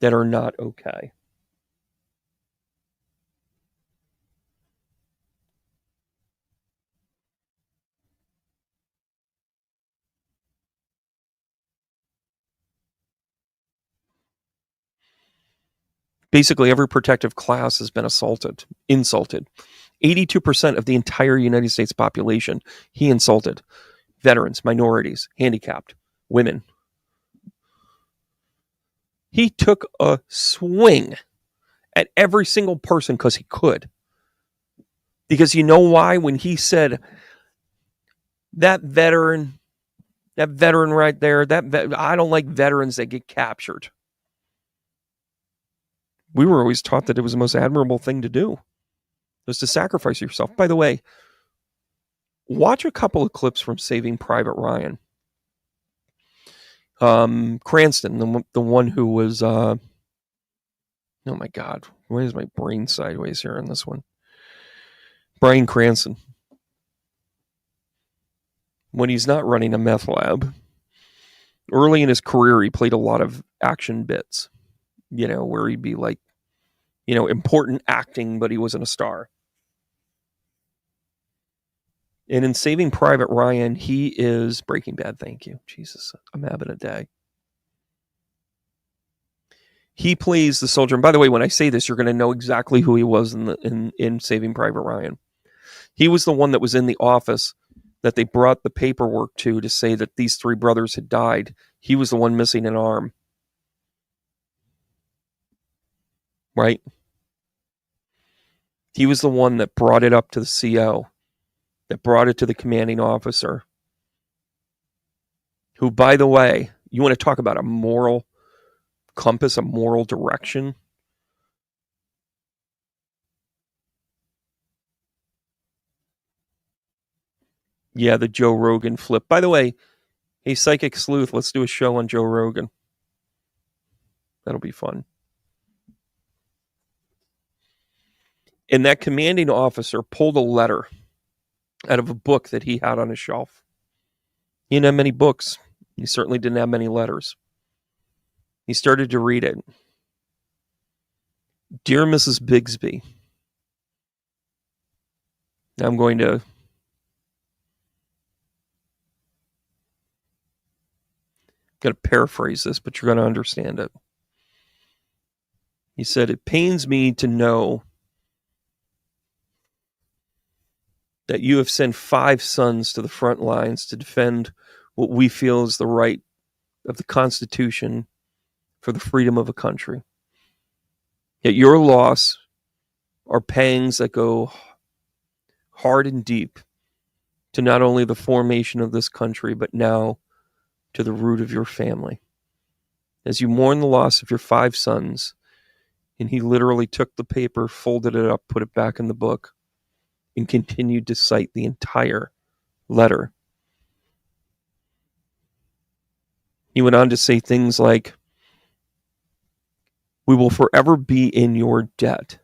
that are not okay. Basically, every protective class has been insulted. 82% of the entire United States population he insulted. Veterans, minorities, handicapped, women. He took a swing at every single person because he could. Because you know why? When he said that veteran right there, I don't like veterans that get captured. We were always taught that it was the most admirable thing to do, was to sacrifice yourself. By the way, watch a couple of clips from Saving Private Ryan. Cranston, the one who was, oh my God, why is my brain sideways here on this one? Bryan Cranston. When he's not running a meth lab, early in his career, he played a lot of action bits, where he'd be like, important acting, but he wasn't a star. And in Saving Private Ryan, he is Breaking Bad. Thank you. Jesus, I'm having a day. He plays the soldier. And by the way, when I say this, you're going to know exactly who he was in Saving Private Ryan. He was the one that was in the office that they brought the paperwork to say that these three brothers had died. He was the one missing an arm. Right? He was the one that brought it up to the CO, that brought it to the commanding officer, who, by the way, you want to talk about a moral compass, a moral direction? Yeah, the Joe Rogan flip. By the way, hey, Psychic Sleuth, let's do a show on Joe Rogan. That'll be fun. And that commanding officer pulled a letter out of a book that he had on his shelf. He didn't have many books. He certainly didn't have many letters. He started to read it. Dear Mrs. Bigsby, I'm going to paraphrase this, but you're going to understand it. He said, it pains me to know that you have sent 5 sons to the front lines to defend what we feel is the right of the Constitution for the freedom of a country. Yet your loss are pangs that go hard and deep to not only the formation of this country, but now to the root of your family. As you mourn the loss of your 5 sons, and he literally took the paper, folded it up, put it back in the book, and continued to cite the entire letter. He went on to say things like, we will forever be in your debt.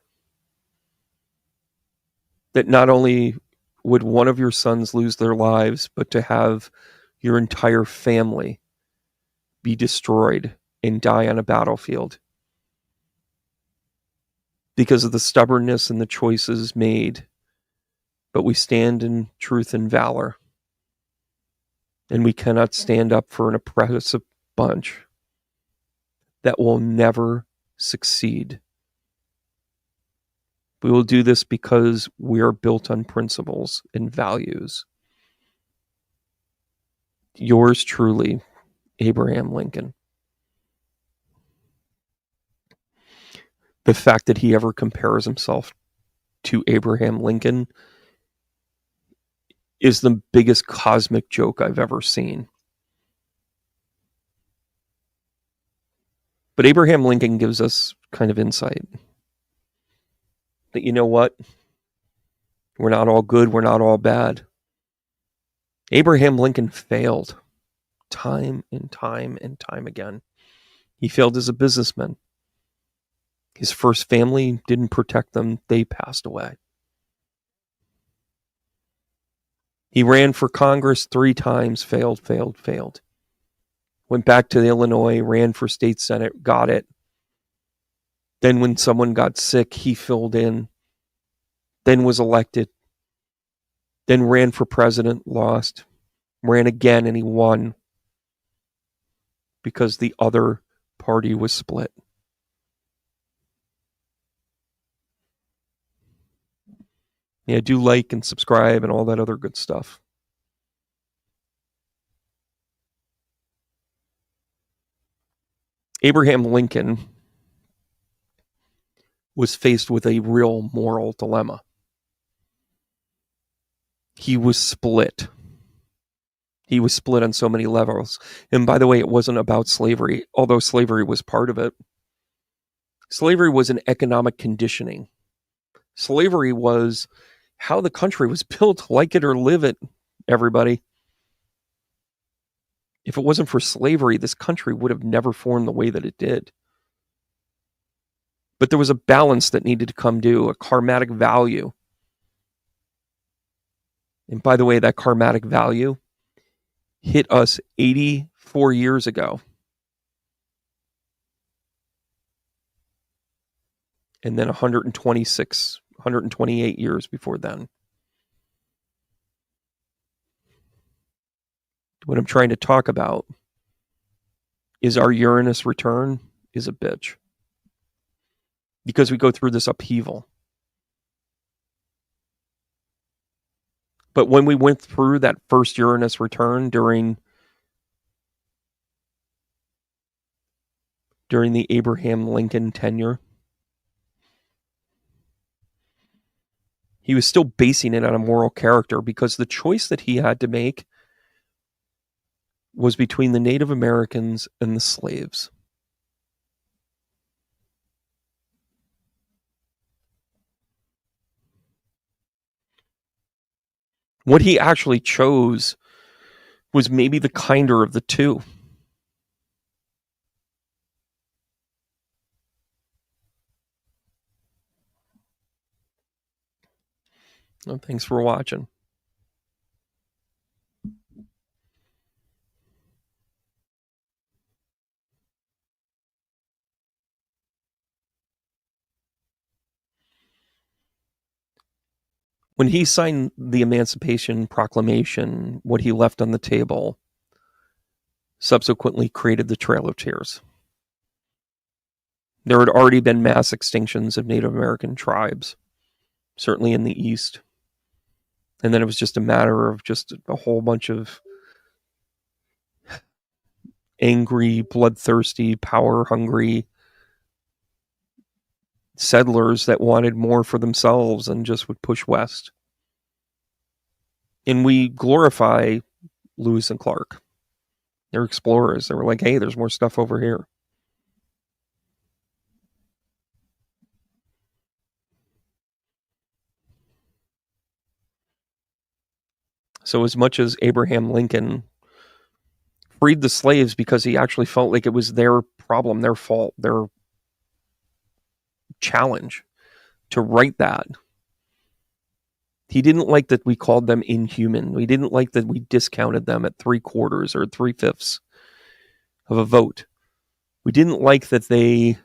That not only would one of your sons lose their lives, but to have your entire family be destroyed and die on a battlefield because of the stubbornness and the choices made. But we stand in truth and valor. And we cannot stand up for an oppressive bunch that will never succeed. We will do this because we are built on principles and values. Yours truly, Abraham Lincoln. The fact that he ever compares himself to Abraham Lincoln is the biggest cosmic joke I've ever seen. But Abraham Lincoln gives us kind of insight that, you know what? We're not all good. We're not all bad. Abraham Lincoln failed time and time and time again. He failed as a businessman. His first family didn't protect them. They passed away. He ran for Congress 3 times, failed. Went back to Illinois, ran for state senate, got it. Then when someone got sick, he filled in. Then was elected. Then ran for president, lost. Ran again, and he won because the other party was split. Yeah, do like and subscribe and all that other good stuff. Abraham Lincoln was faced with a real moral dilemma. He was split. He was split on so many levels. And by the way, it wasn't about slavery, although slavery was part of it. Slavery was an economic conditioning. Slavery was how the country was built, like it or live it, everybody. If it wasn't for slavery, this country would have never formed the way that it did. But there was a balance that needed to come due, a karmatic value. And by the way, that karmatic value hit us 84 years ago. And then 128 years before then. What I'm trying to talk about is our Uranus return is a bitch. Because we go through this upheaval. But when we went through that first Uranus return during the Abraham Lincoln tenure, he was still basing it on a moral character because the choice that he had to make was between the Native Americans and the slaves. What he actually chose was maybe the kinder of the two. Well, thanks for watching. When he signed the Emancipation Proclamation, what he left on the table subsequently created the Trail of Tears. There had already been mass extinctions of Native American tribes, certainly in the East. And then it was just a matter of just a whole bunch of angry, bloodthirsty, power-hungry settlers that wanted more for themselves and just would push west. And we glorify Lewis and Clark. They're explorers. They were like, hey, there's more stuff over here. So as much as Abraham Lincoln freed the slaves because he actually felt like it was their problem, their fault, their challenge to right that, he didn't like that we called them inhuman. We didn't like that we discounted them at 3/4 or 3/5 of a vote. We didn't like that they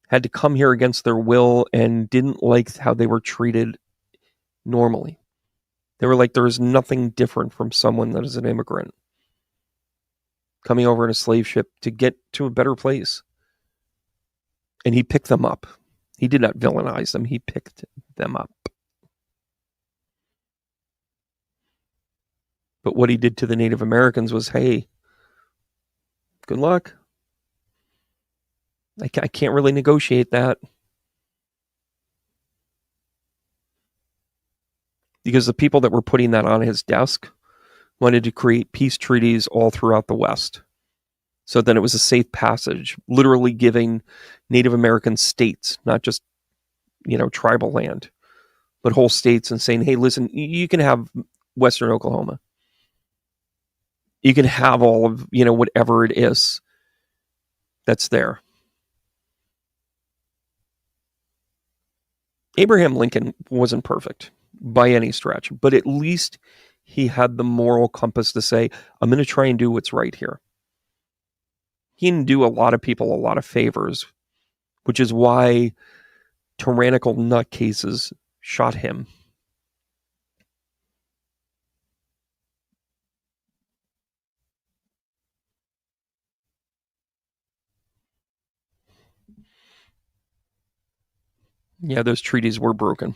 had to come here against their will and didn't like how they were treated normally. They were like, there is nothing different from someone that is an immigrant coming over in a slave ship to get to a better place. And he picked them up. He did not villainize them. He picked them up. But what he did to the Native Americans was, hey, good luck. I can't really negotiate that. Because the people that were putting that on his desk wanted to create peace treaties all throughout the West. So then it was a safe passage, literally giving Native American states, not just, tribal land, but whole states, and saying, hey, listen, you can have Western Oklahoma. You can have all of, whatever it is that's there. Abraham Lincoln wasn't perfect by any stretch, but at least he had the moral compass to say, I'm going to try and do what's right here. He didn't do a lot of people a lot of favors, which is why tyrannical nutcases shot him. Yeah, those treaties were broken.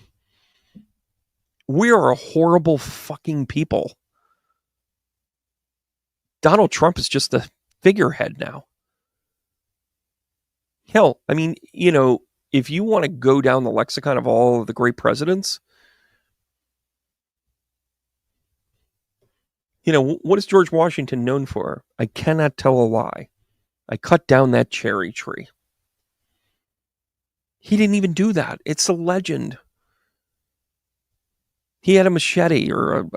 We are a horrible fucking people. Donald Trump is just the figurehead now. Hell, I mean, if you want to go down the lexicon of all of the great presidents, what is George Washington known for? I cannot tell a lie. I cut down that cherry tree. He didn't even do that. It's a legend. He had a machete or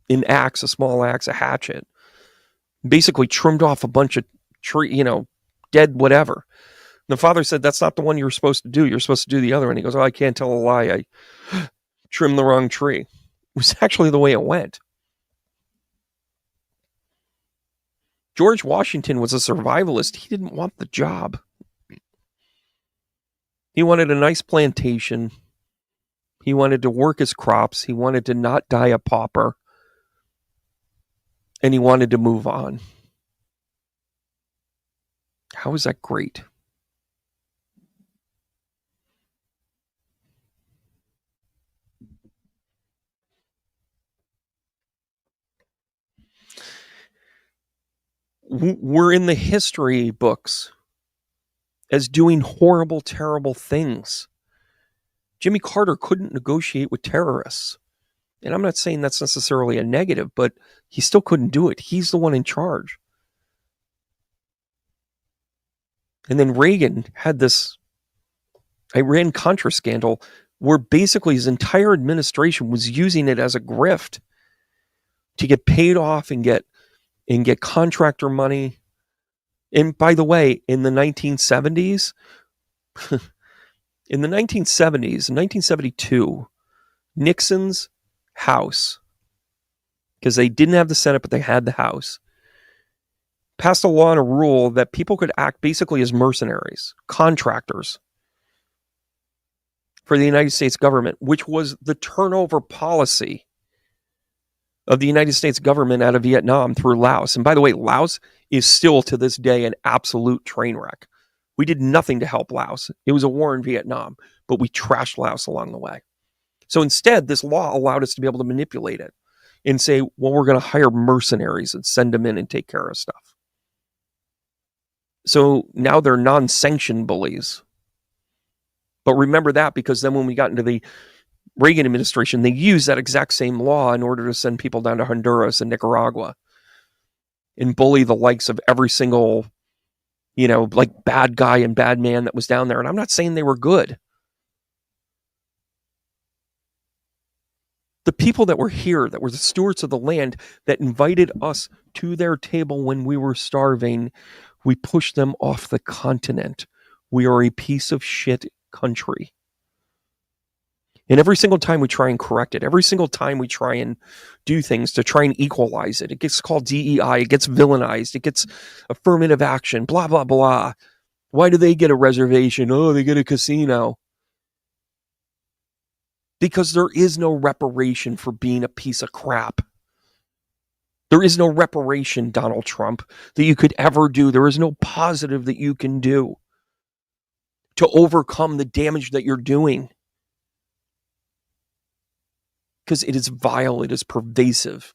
an axe, a small axe, a hatchet. Basically trimmed off a bunch of tree, dead whatever. And the father said, that's not the one you're supposed to do. You're supposed to do the other one. He goes, oh, I can't tell a lie. I trimmed the wrong tree. It was actually the way it went. George Washington was a survivalist. He didn't want the job. He wanted a nice plantation. He wanted to work his crops. He wanted to not die a pauper. And he wanted to move on. How is that great? We're in the history books as doing horrible, terrible things. Jimmy Carter couldn't negotiate with terrorists. And I'm not saying that's necessarily a negative, but he still couldn't do it. He's the one in charge. And then Reagan had this Iran-Contra scandal where basically his entire administration was using it as a grift to get paid off and get contractor money. And by the way, in the 1970s, in 1972, Nixon's House, because they didn't have the Senate, but they had the House, passed a law and a rule that people could act basically as mercenaries, contractors for the United States government, which was the turnover policy of the United States government out of Vietnam through Laos. And by the way, Laos is still to this day an absolute train wreck. We did nothing to help Laos. It was a war in Vietnam, but we trashed Laos along the way. So instead, this law allowed us to be able to manipulate it and say, well, we're going to hire mercenaries and send them in and take care of stuff. So now they're non-sanctioned bullies. But remember that, because then when we got into the Reagan administration, they used that exact same law in order to send people down to Honduras and Nicaragua and bully the likes of every single, like bad guy and bad man that was down there. And I'm not saying they were good. The people that were here, that were the stewards of the land, that invited us to their table when we were starving, we pushed them off the continent. We are a piece of shit country. And every single time we try and correct it, every single time we try and do things to try and equalize it, it gets called DEI, it gets villainized, it gets affirmative action, blah, blah, blah. Why do they get a reservation? Oh, they get a casino. Because there is no reparation for being a piece of crap. There is no reparation, Donald Trump, that you could ever do. There is no positive that you can do to overcome the damage that you're doing. Because it is vile, it is pervasive.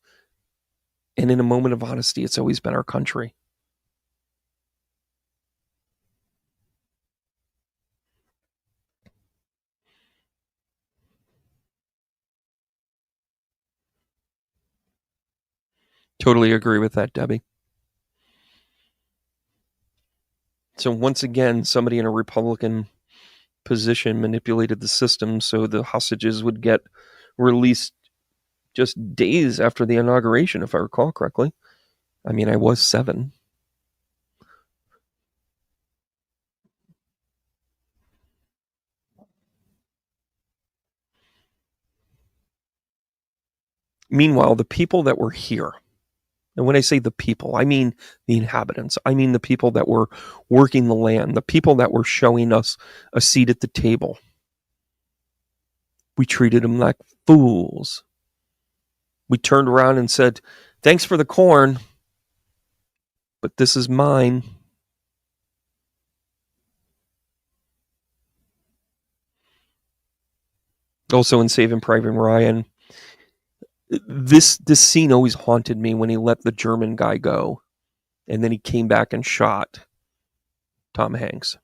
And in a moment of honesty, it's always been our country. Totally agree with that, Debbie. So once again, somebody in a Republican position manipulated the system so the hostages would get released just days after the inauguration, if I recall correctly. I mean, I was 7. Meanwhile, the people that were here, and when I say the people, I mean the inhabitants. I mean the people that were working the land, the people that were showing us a seat at the table. We treated them like fools. We turned around and said, "Thanks for the corn, but this is mine." Also in Saving Private Ryan, this scene always haunted me when he let the German guy go, and then he came back and shot Tom Hanks.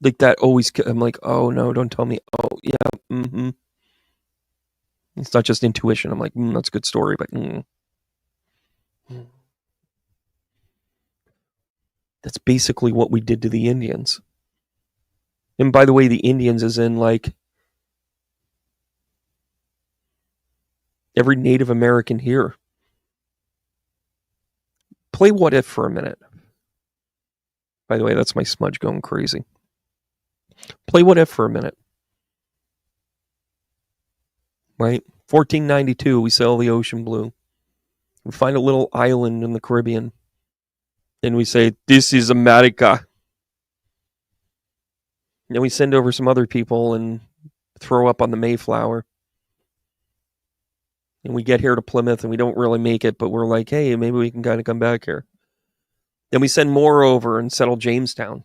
Like that always, I'm like, oh no, don't tell me. Oh yeah, It's not just intuition. I'm like, that's a good story, but that's basically what we did to the Indians. And by the way, the Indians is in like every Native American here. Play What If for a minute. By the way, that's my smudge going crazy. Play What If for a minute. Right? 1492, we sail the ocean blue. We find a little island in the Caribbean. And we say, "This is America." Then we send over some other people and throw up on the Mayflower. And we get here to Plymouth and we don't really make it, but we're like, hey, maybe we can kind of come back here. Then we send more over and settle Jamestown.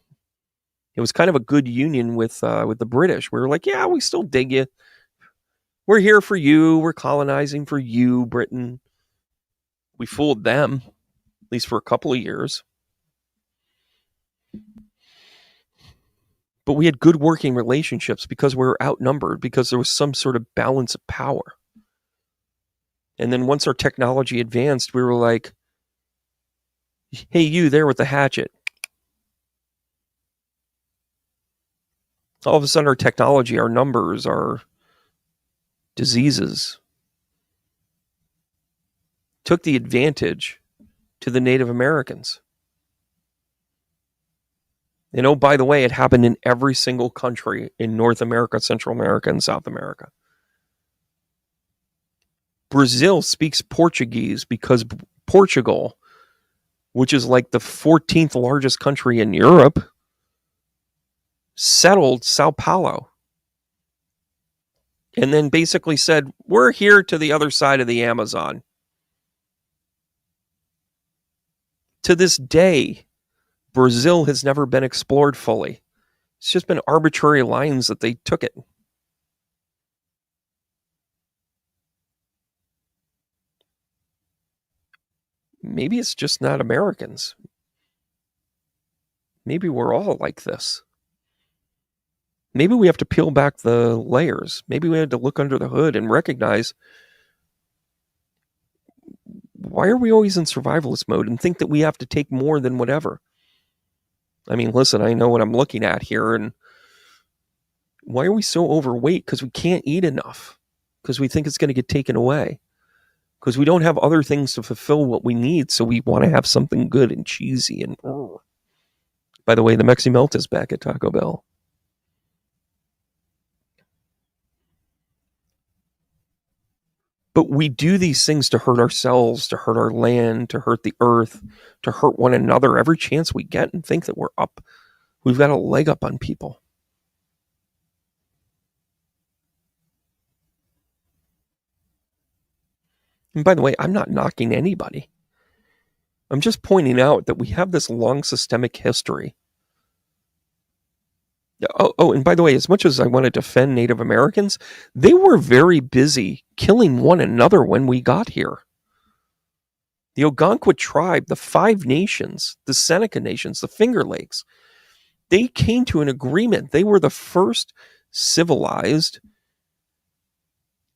It was kind of a good union with the British. We were like, yeah, we still dig you. We're here for you. We're colonizing for you, Britain. We fooled them, at least for a couple of years. But we had good working relationships because we were outnumbered, because there was some sort of balance of power. And then once our technology advanced, we were like, hey, you there with the hatchet. All of a sudden, our technology, our numbers, our diseases took the advantage to the Native Americans. And oh, by the way, it happened in every single country in North America, Central America, and South America. Brazil speaks Portuguese because Portugal, which is like the 14th largest country in Europe, settled Sao Paulo. And then basically said, we're here to the other side of the Amazon. To this day, Brazil has never been explored fully. It's just been arbitrary lines that they took it. Maybe it's just not Americans. Maybe we're all like this. Maybe we have to peel back the layers. Maybe we had to look under the hood and recognize, why are we always in survivalist mode and think that we have to take more than whatever? I mean, listen, I know what I'm looking at here, and why are we so overweight? Because we can't eat enough. Because we think it's going to get taken away. Because we don't have other things to fulfill what we need, so we want to have something good and cheesy. And by the way, the Mexi Melt is back at Taco Bell. But we do these things to hurt ourselves, to hurt our land, to hurt the earth, to hurt one another every chance we get, and think that we're up. We've got a leg up on people. And by the way, I'm not knocking anybody. I'm just pointing out that we have this long systemic history. Oh, and by the way, as much as I want to defend Native Americans, they were very busy killing one another when we got here. The Algonquin tribe, the Five Nations, the Seneca Nations, the Finger Lakes, they came to an agreement. They were the first civilized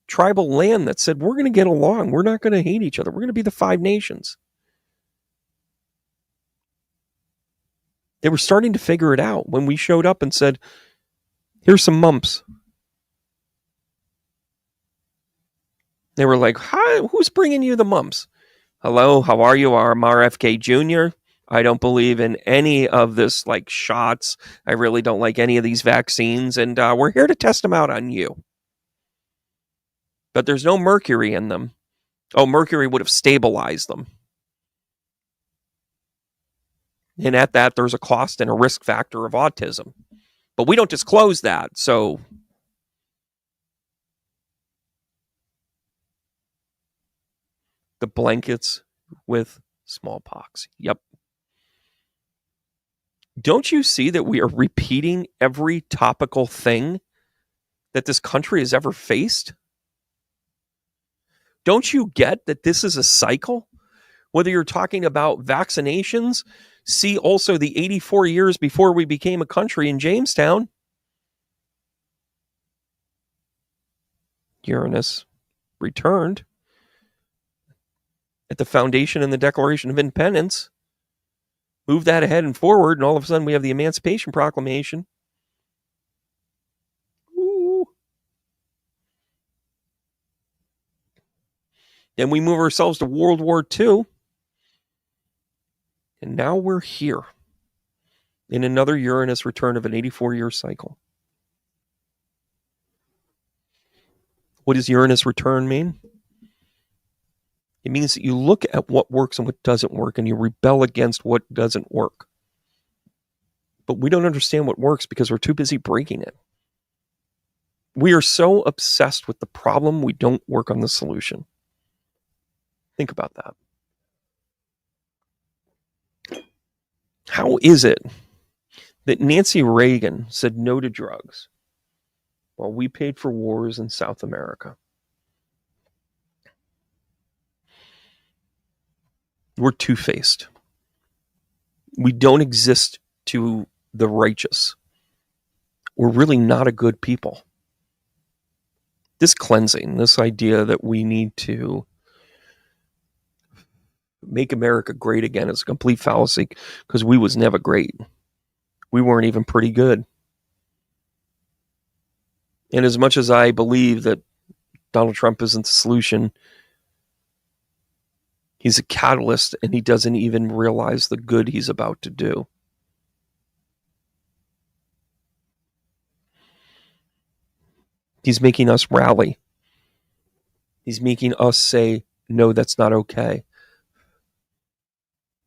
tribal land that said, we're going to get along. We're not going to hate each other. We're going to be the Five Nations. They were starting to figure it out when we showed up and said, here's some mumps. They were like, hi, who's bringing you the mumps? Hello, how are you? I'm RFK Jr. I don't believe in any of this like shots. I really don't like any of these vaccines. And we're here to test them out on you. But there's no mercury in them. Oh, mercury would have stabilized them. And at that, there's a cost and a risk factor of autism. But we don't disclose that. So the blankets with smallpox. Yep. Don't you see that we are repeating every topical thing that this country has ever faced? Don't you get that this is a cycle? Whether you're talking about vaccinations, see also the 84 years before we became a country in Jamestown. Uranus returned at the foundation and the Declaration of Independence. Move that ahead and forward, and all of a sudden we have the Emancipation Proclamation. Ooh. Then we move ourselves to World War II. And now we're here in another Uranus return of an 84-year cycle. What does Uranus return mean? It means that you look at what works and what doesn't work, and you rebel against what doesn't work. But we don't understand what works because we're too busy breaking it. We are so obsessed with the problem, we don't work on the solution. Think about that. How is it that Nancy Reagan said no to drugs while we paid for wars in South America? We're two-faced. We don't exist to the righteous. We're really not a good people. This cleansing, this idea that we need to make America great again is a complete fallacy because we was never great. We weren't even pretty good. And as much as I believe that Donald Trump isn't the solution, he's a catalyst and he doesn't even realize the good he's about to do. He's making us rally. He's making us say, no, that's not okay.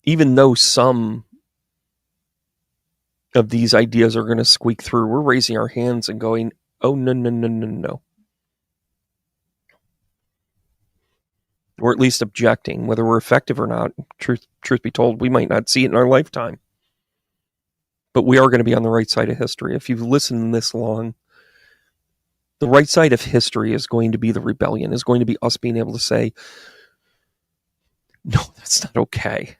Even though some of these ideas are going to squeak through, we're raising our hands and going, oh, no, no, no, no, no. Or at least objecting, whether we're effective or not. Truth be told, we might not see it in our lifetime. But we are going to be on the right side of history. If you've listened this long, the right side of history is going to be the rebellion, is going to be us being able to say, no, that's not okay.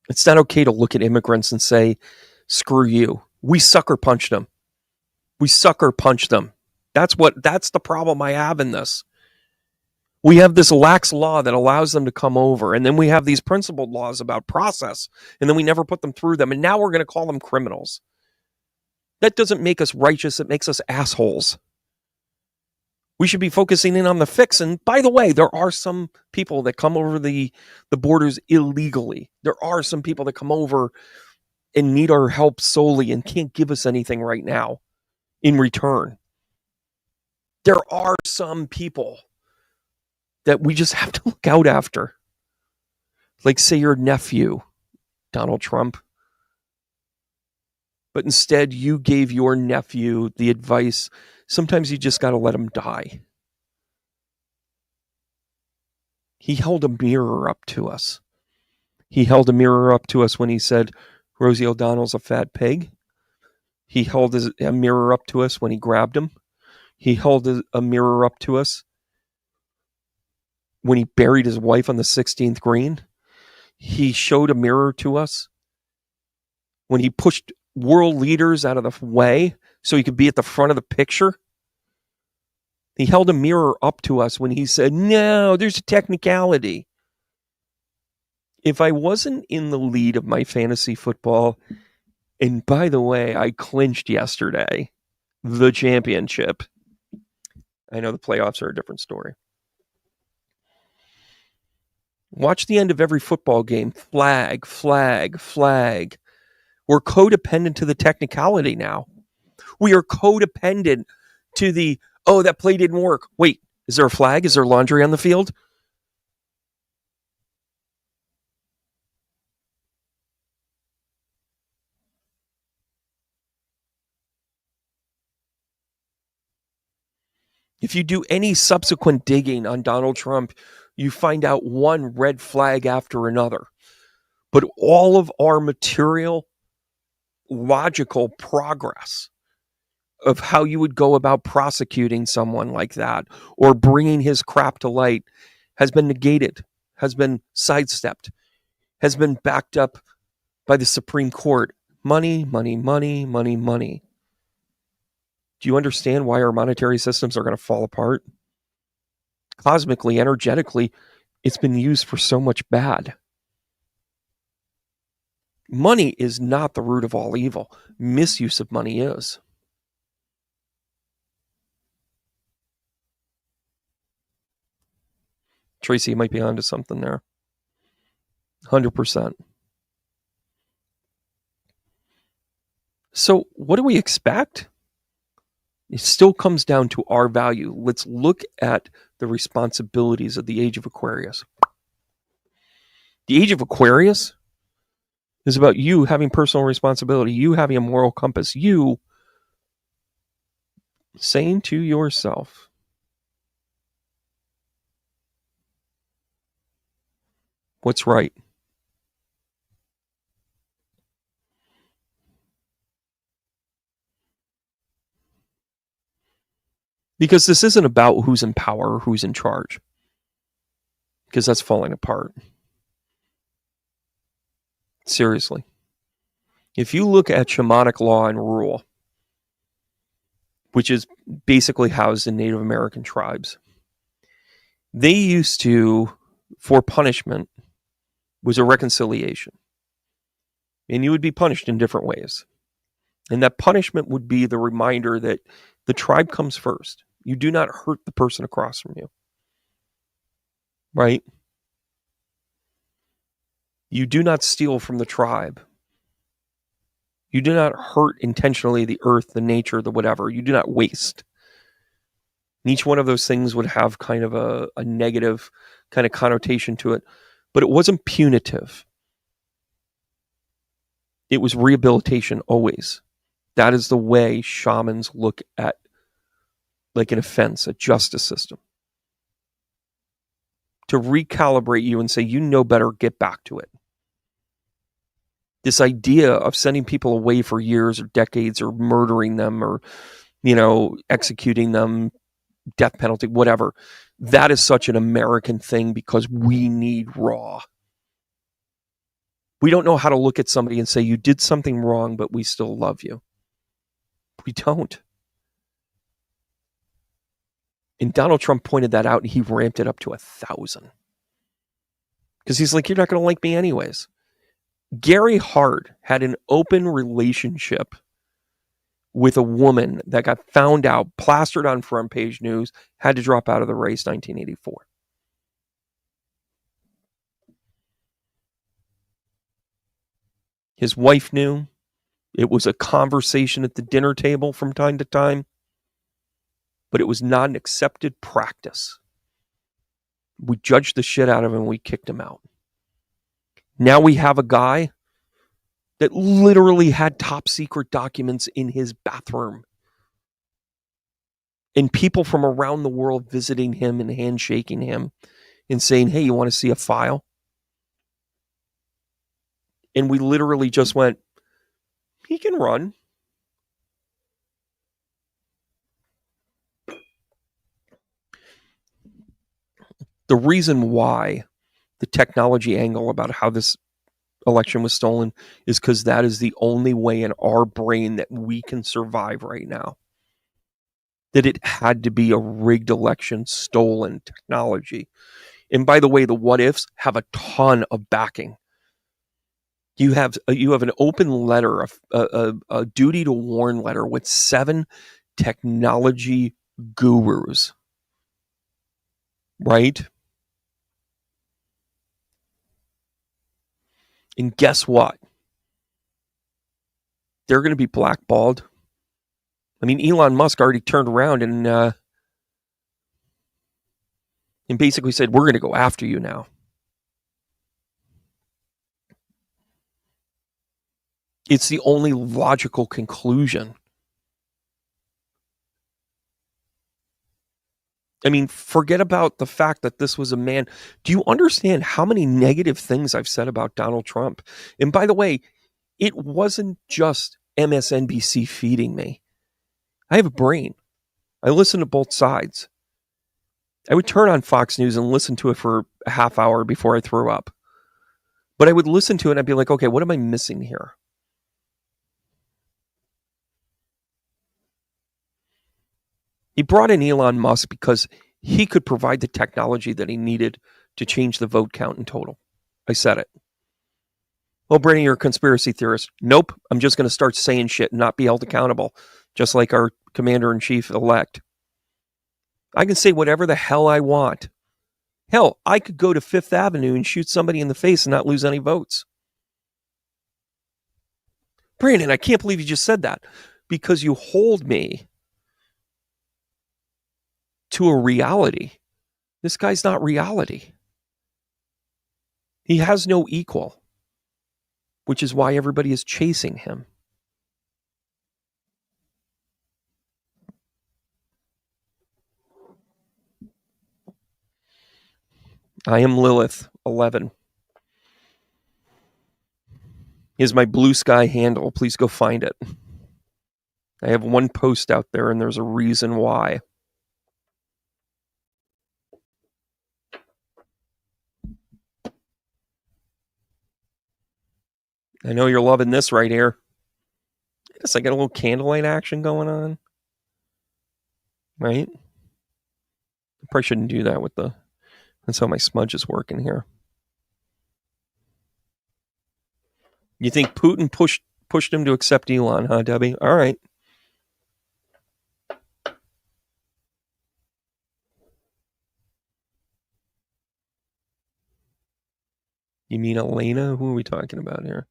It's not okay to look at immigrants and say, screw you. We sucker punched them. We sucker punched them. That's the problem I have in this. We have this lax law that allows them to come over, and then we have these principled laws about process, and then we never put them through them, and now we're going to call them criminals. That doesn't make us righteous, it makes us assholes. We should be focusing in on the fix, and by the way, there are some people that come over the borders illegally. There are some people that come over and need our help solely and can't give us anything right now in return. There are some people that we just have to look out after. Like, say, your nephew, Donald Trump. But instead, you gave your nephew the advice, sometimes you just got to let him die. He held a mirror up to us. He held a mirror up to us when he said, Rosie O'Donnell's a fat pig. He held a mirror up to us when he grabbed him. He held a mirror up to us when he buried his wife on the 16th green. He showed a mirror to us when he pushed world leaders out of the way so he could be at the front of the picture. He held a mirror up to us when he said, no, there's a technicality. If I wasn't in the lead of my fantasy football, and by the way, I clinched yesterday the championship. I know the playoffs are a different story. Watch the end of every football game. Flag, flag, flag. We're codependent to the technicality now. We are codependent to the, oh, that play didn't work. Wait, is there a flag? Is there laundry on the field? If you do any subsequent digging on Donald Trump, you find out one red flag after another. But all of our material, logical progress of how you would go about prosecuting someone like that or bringing his crap to light has been negated, has been sidestepped, has been backed up by the Supreme Court. Money, money, money, money, money. Do you understand why our monetary systems are going to fall apart? Cosmically, energetically, it's been used for so much bad. Money is not the root of all evil. Misuse of money is. Tracy, you might be onto something there. 100%. So what do we expect? It still comes down to our value. Let's look at the responsibilities of the age of Aquarius. The age of Aquarius is about you having personal responsibility, you having a moral compass, you saying to yourself, what's right? Because this isn't about who's in power or who's in charge, because that's falling apart. Seriously. If you look at shamanic law and rule, which is basically housed in Native American tribes, they used to, for punishment, was a reconciliation. And you would be punished in different ways. And that punishment would be the reminder that the tribe comes first. You do not hurt the person across from you. Right? You do not steal from the tribe. You do not hurt intentionally the earth, the nature, the whatever. You do not waste. And each one of those things would have kind of a negative kind of connotation to it. But it wasn't punitive. It was rehabilitation always. That is the way shamans look at like an offense, a justice system. To recalibrate you and say, you know better, get back to it. This idea of sending people away for years or decades or murdering them or, executing them, death penalty, whatever. That is such an American thing because we need raw. We don't know how to look at somebody and say, you did something wrong, but we still love you. We don't. And Donald Trump pointed that out and he ramped it up to 1,000. Because he's like, you're not going to like me anyways. Gary Hart had an open relationship with a woman that got found out, plastered on front page news, had to drop out of the race 1984. His wife knew. It was a conversation at the dinner table from time to time, but it was not an accepted practice. We judged the shit out of him and we kicked him out. Now we have a guy that literally had top secret documents in his bathroom. And people from around the world visiting him and handshaking him and saying, hey, you want to see a file? And we literally just went, he can run. The reason why the technology angle about how this election was stolen is because that is the only way in our brain that we can survive right now. That it had to be a rigged election, stolen technology. And by the way, the what ifs have a ton of backing. You have an open letter, a duty to warn letter with 7 technology gurus, right? And guess what? They're going to be blackballed. I mean, Elon Musk already turned around and basically said, we're going to go after you now. It's the only logical conclusion. I mean, forget about the fact that this was a man. Do you understand how many negative things I've said about Donald Trump? And by the way, it wasn't just MSNBC feeding me. I have a brain. I listen to both sides. I would turn on Fox News and listen to it for a half hour before I threw up. But I would listen to it and I'd be like, okay, what am I missing here? He brought in Elon Musk because he could provide the technology that he needed to change the vote count in total. I said it. Well, Brady, you're a conspiracy theorist. Nope. I'm just going to start saying shit and not be held accountable, just like our commander-in-chief elect. I can say whatever the hell I want. Hell, I could go to Fifth Avenue and shoot somebody in the face and not lose any votes. Brandon, I can't believe you just said that, because you hold me to a reality. This guy's not reality. He has no equal, which is why everybody is chasing him. I am Lilith 11. Is my Blue Sky handle. Please go find it. I have one post out there and there's a reason why. I know you're loving this right here. Yes, I got a little candlelight action going on. Right? I probably shouldn't do that with the... That's how my smudge is working here. You think Putin pushed him to accept Elon, huh, Debbie? All right. You mean Elena? Who are we talking about here?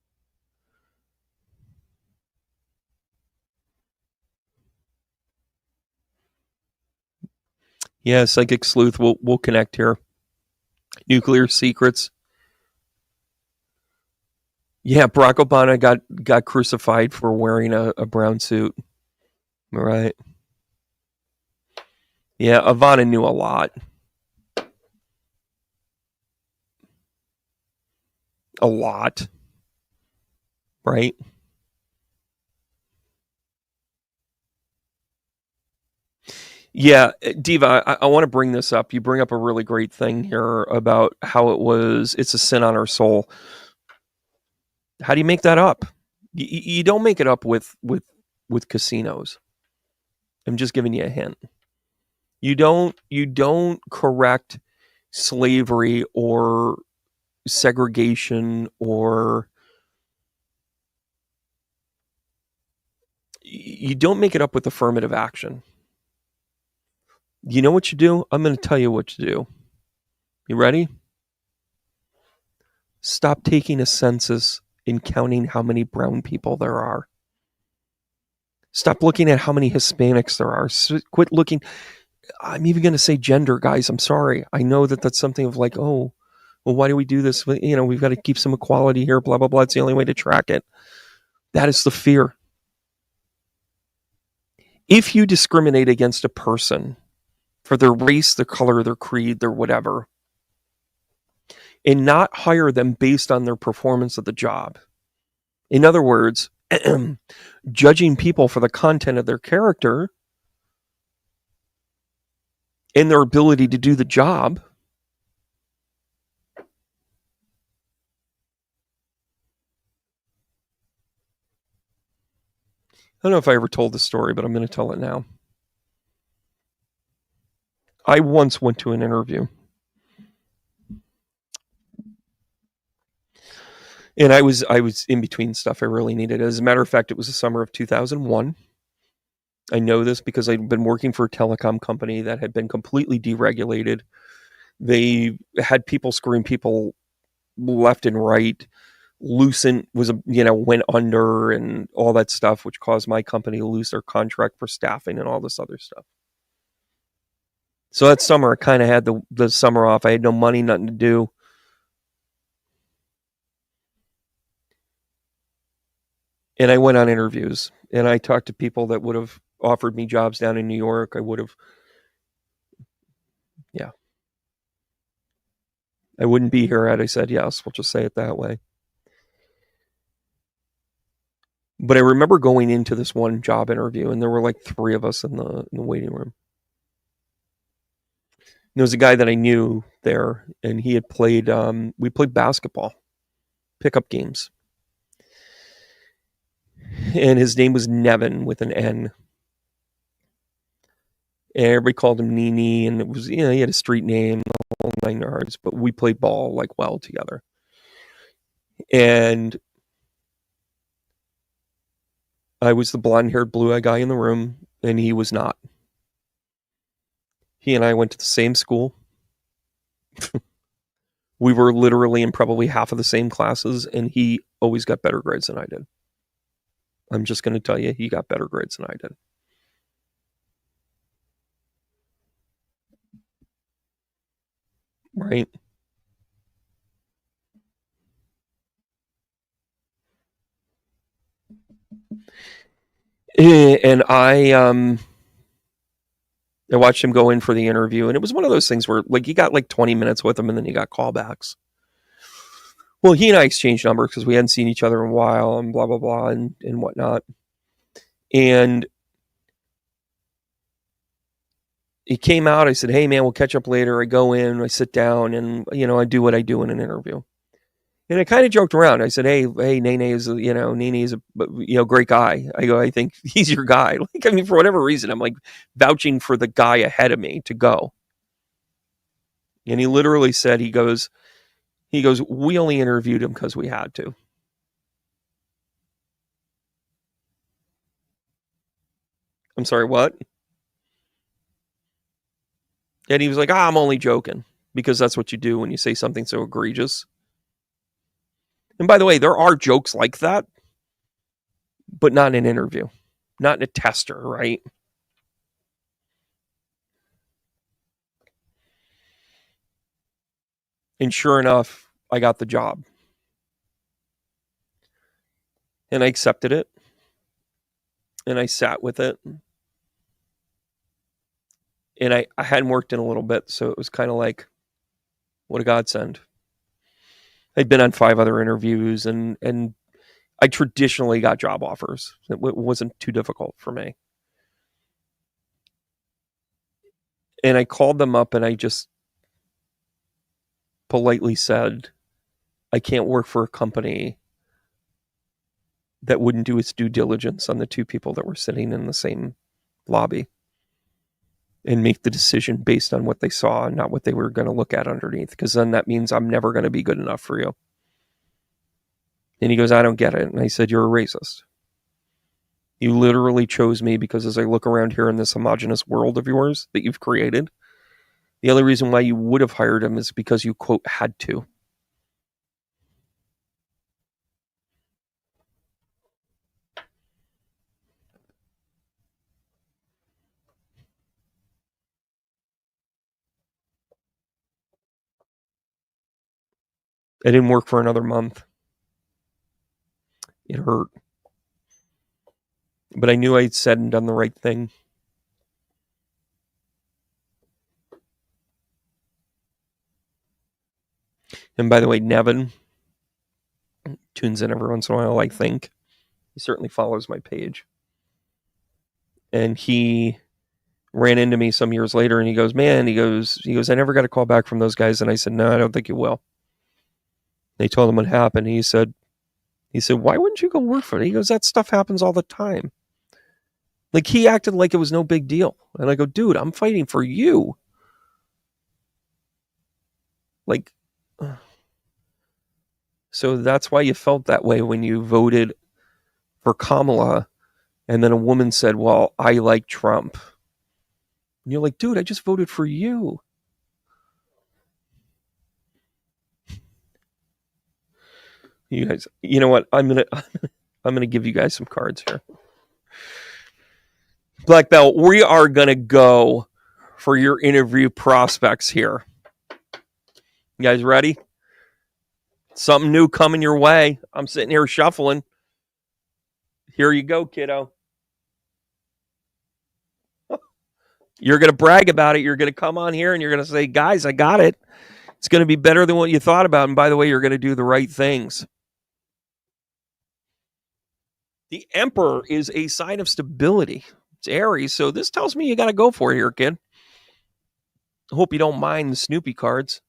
Yeah, Psychic Sleuth, we'll connect here. Nuclear Secrets. Yeah, Barack Obama got crucified for wearing a brown suit. Right. Yeah, Ivana knew a lot. A lot. Right? Yeah, Diva, I want to bring this up. You bring up a really great thing here about how it's a sin on our soul. How do you make that up? You don't make it up with casinos. I'm just giving you a hint. You don't correct slavery or segregation, or you don't make it up with affirmative action. You know what you do? I'm going to tell you what to do. You ready? Stop taking a census and counting how many brown people there are. Stop looking at how many Hispanics there are. Quit looking. I'm even going to say gender, guys. I'm sorry. I know that that's something of like, oh, well, why do we do this? You know, we've got to keep some equality here, blah, blah, blah. It's the only way to track it. That is the fear. If you discriminate against a person for their race, their color, their creed, their whatever, and not hire them based on their performance of the job. In other words, judging people for the content of their character and their ability to do the job. I don't know if I ever told this story, but I'm going to tell it now. I once went to an interview. And I was in between stuff I really needed. As a matter of fact, it was the summer of 2001. I know this because I'd been working for a telecom company that had been completely deregulated. They had people screwing people left and right. Lucent was went under and all that stuff, which caused my company to lose their contract for staffing and all this other stuff. So that summer, I kind of had the summer off. I had no money, nothing to do. And I went on interviews and I talked to people that would have offered me jobs down in New York. I would have, yeah, I wouldn't be here had I said yes. We'll just say it that way. But I remember going into this one job interview and there were like three of us in the waiting room. There was a guy that I knew there and he had played, we played basketball, pickup games. And his name was Nevin with an N. And everybody called him Nini, and it was, he had a street name, the whole 9 yards, but we played ball like well together. And I was the blonde-haired, blue-eyed guy in the room, and he was not. He and I went to the same school. We were literally in probably half of the same classes, and he always got better grades than I did. I'm just going to tell you, he got better grades than I did. Right? And I watched him go in for the interview, and it was one of those things where, like, you got like 20 minutes with him, and then you got callbacks. Well, he and I exchanged numbers because we hadn't seen each other in a while, and blah blah blah, and whatnot. And he came out. I said, "Hey, man, we'll catch up later." I go in, I sit down, and I do what I do in an interview. And I kind of joked around. I said, "Hey, Nene is Nene is a great guy." I go, "I think he's your guy." Like, I mean, for whatever reason, I'm like vouching for the guy ahead of me to go. And he literally said, he goes, "We only interviewed him because we had to." I'm sorry, what? And he was like, "I'm only joking," because that's what you do when you say something so egregious. And by the way, there are jokes like that, but not in an interview, not in a tester, right? And sure enough, I got the job. And I accepted it. And I sat with it. And I hadn't worked in a little bit, so it was kind of like, what a godsend. I'd been on 5 other interviews, and I traditionally got job offers. It wasn't too difficult for me. And I called them up and I just politely said, I can't work for a company that wouldn't do its due diligence on the 2 people that were sitting in the same lobby and make the decision based on what they saw and not what they were going to look at underneath, because then that means I'm never going to be good enough for you. And he goes, I don't get it. And I said, you're a racist. You literally chose me because as I look around here in this homogenous world of yours that you've created, the only reason why you would have hired him is because you, quote, had to. I didn't work for another month. It hurt. But I knew I'd said and done the right thing. And by the way, Nevin tunes in every once in a while, I think. He certainly follows my page. And he ran into me some years later and he goes, man, he goes, I never got a call back from those guys. And I said, no, I don't think you will. They told him what happened. He said, why wouldn't you go work for it? He goes, that stuff happens all the time. Like, he acted like it was no big deal. And I go, dude, I'm fighting for you. Like, So that's why you felt that way when you voted for Kamala. And then a woman said, well, I like Trump. And you're like, dude, I just voted for you. You guys, you know what? I'm gonna give you guys some cards here. Black Belt, we are gonna go for your interview prospects here. You guys ready? Something new coming your way. I'm sitting here shuffling. Here you go, kiddo. You're going to brag about it. You're going to come on here and you're going to say, guys, I got it. It's going to be better than what you thought about. And by the way, you're going to do the right things. The Emperor is a sign of stability. It's Aries. So this tells me you got to go for it here, kid. Hope you don't mind the Snoopy cards.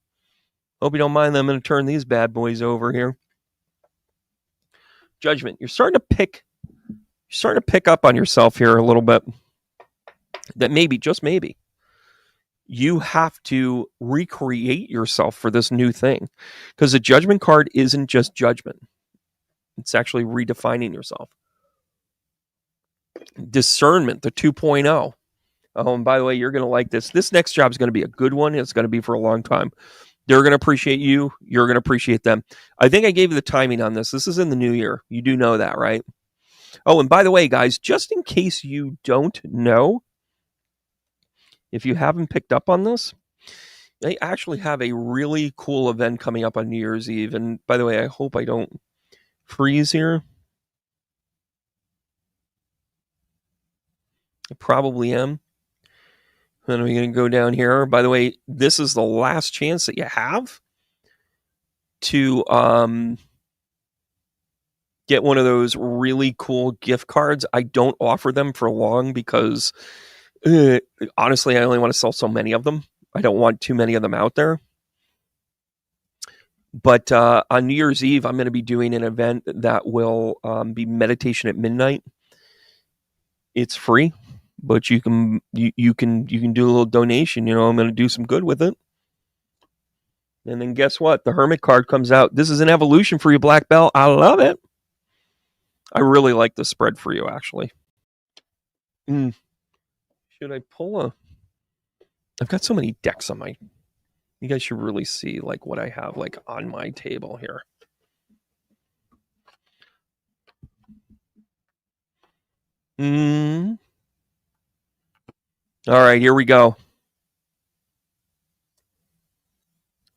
Hope you don't mind them. I'm going to turn these bad boys over here. Judgment. You're starting to pick up on yourself here a little bit. That maybe, just maybe, you have to recreate yourself for this new thing. Because the Judgment card isn't just judgment. It's actually redefining yourself. Discernment, the 2.0. Oh, and by the way, you're going to like this. This next job is going to be a good one. It's going to be for a long time. They're going to appreciate you. You're going to appreciate them. I think I gave you the timing on this. This is in the new year. You do know that, right? Oh, and by the way, guys, just in case you don't know, if you haven't picked up on this, they actually have a really cool event coming up on New Year's Eve. And by the way, I hope I don't freeze here. I probably am. Then we're going to go down here. By the way, this is the last chance that you have to get one of those really cool gift cards. I don't offer them for long because honestly, I only want to sell so many of them. I don't want too many of them out there. But on New Year's Eve, I'm going to be doing an event that will be meditation at midnight. It's free, but you can do a little donation. I'm going to do some good with it. And then guess what? The Hermit card comes out. This is an evolution for you, Black Belt. I love it. I really like the spread for you, actually. Should I pull a... I've got so many decks on my... You guys should really see like what I have like on my table here. All right, here we go.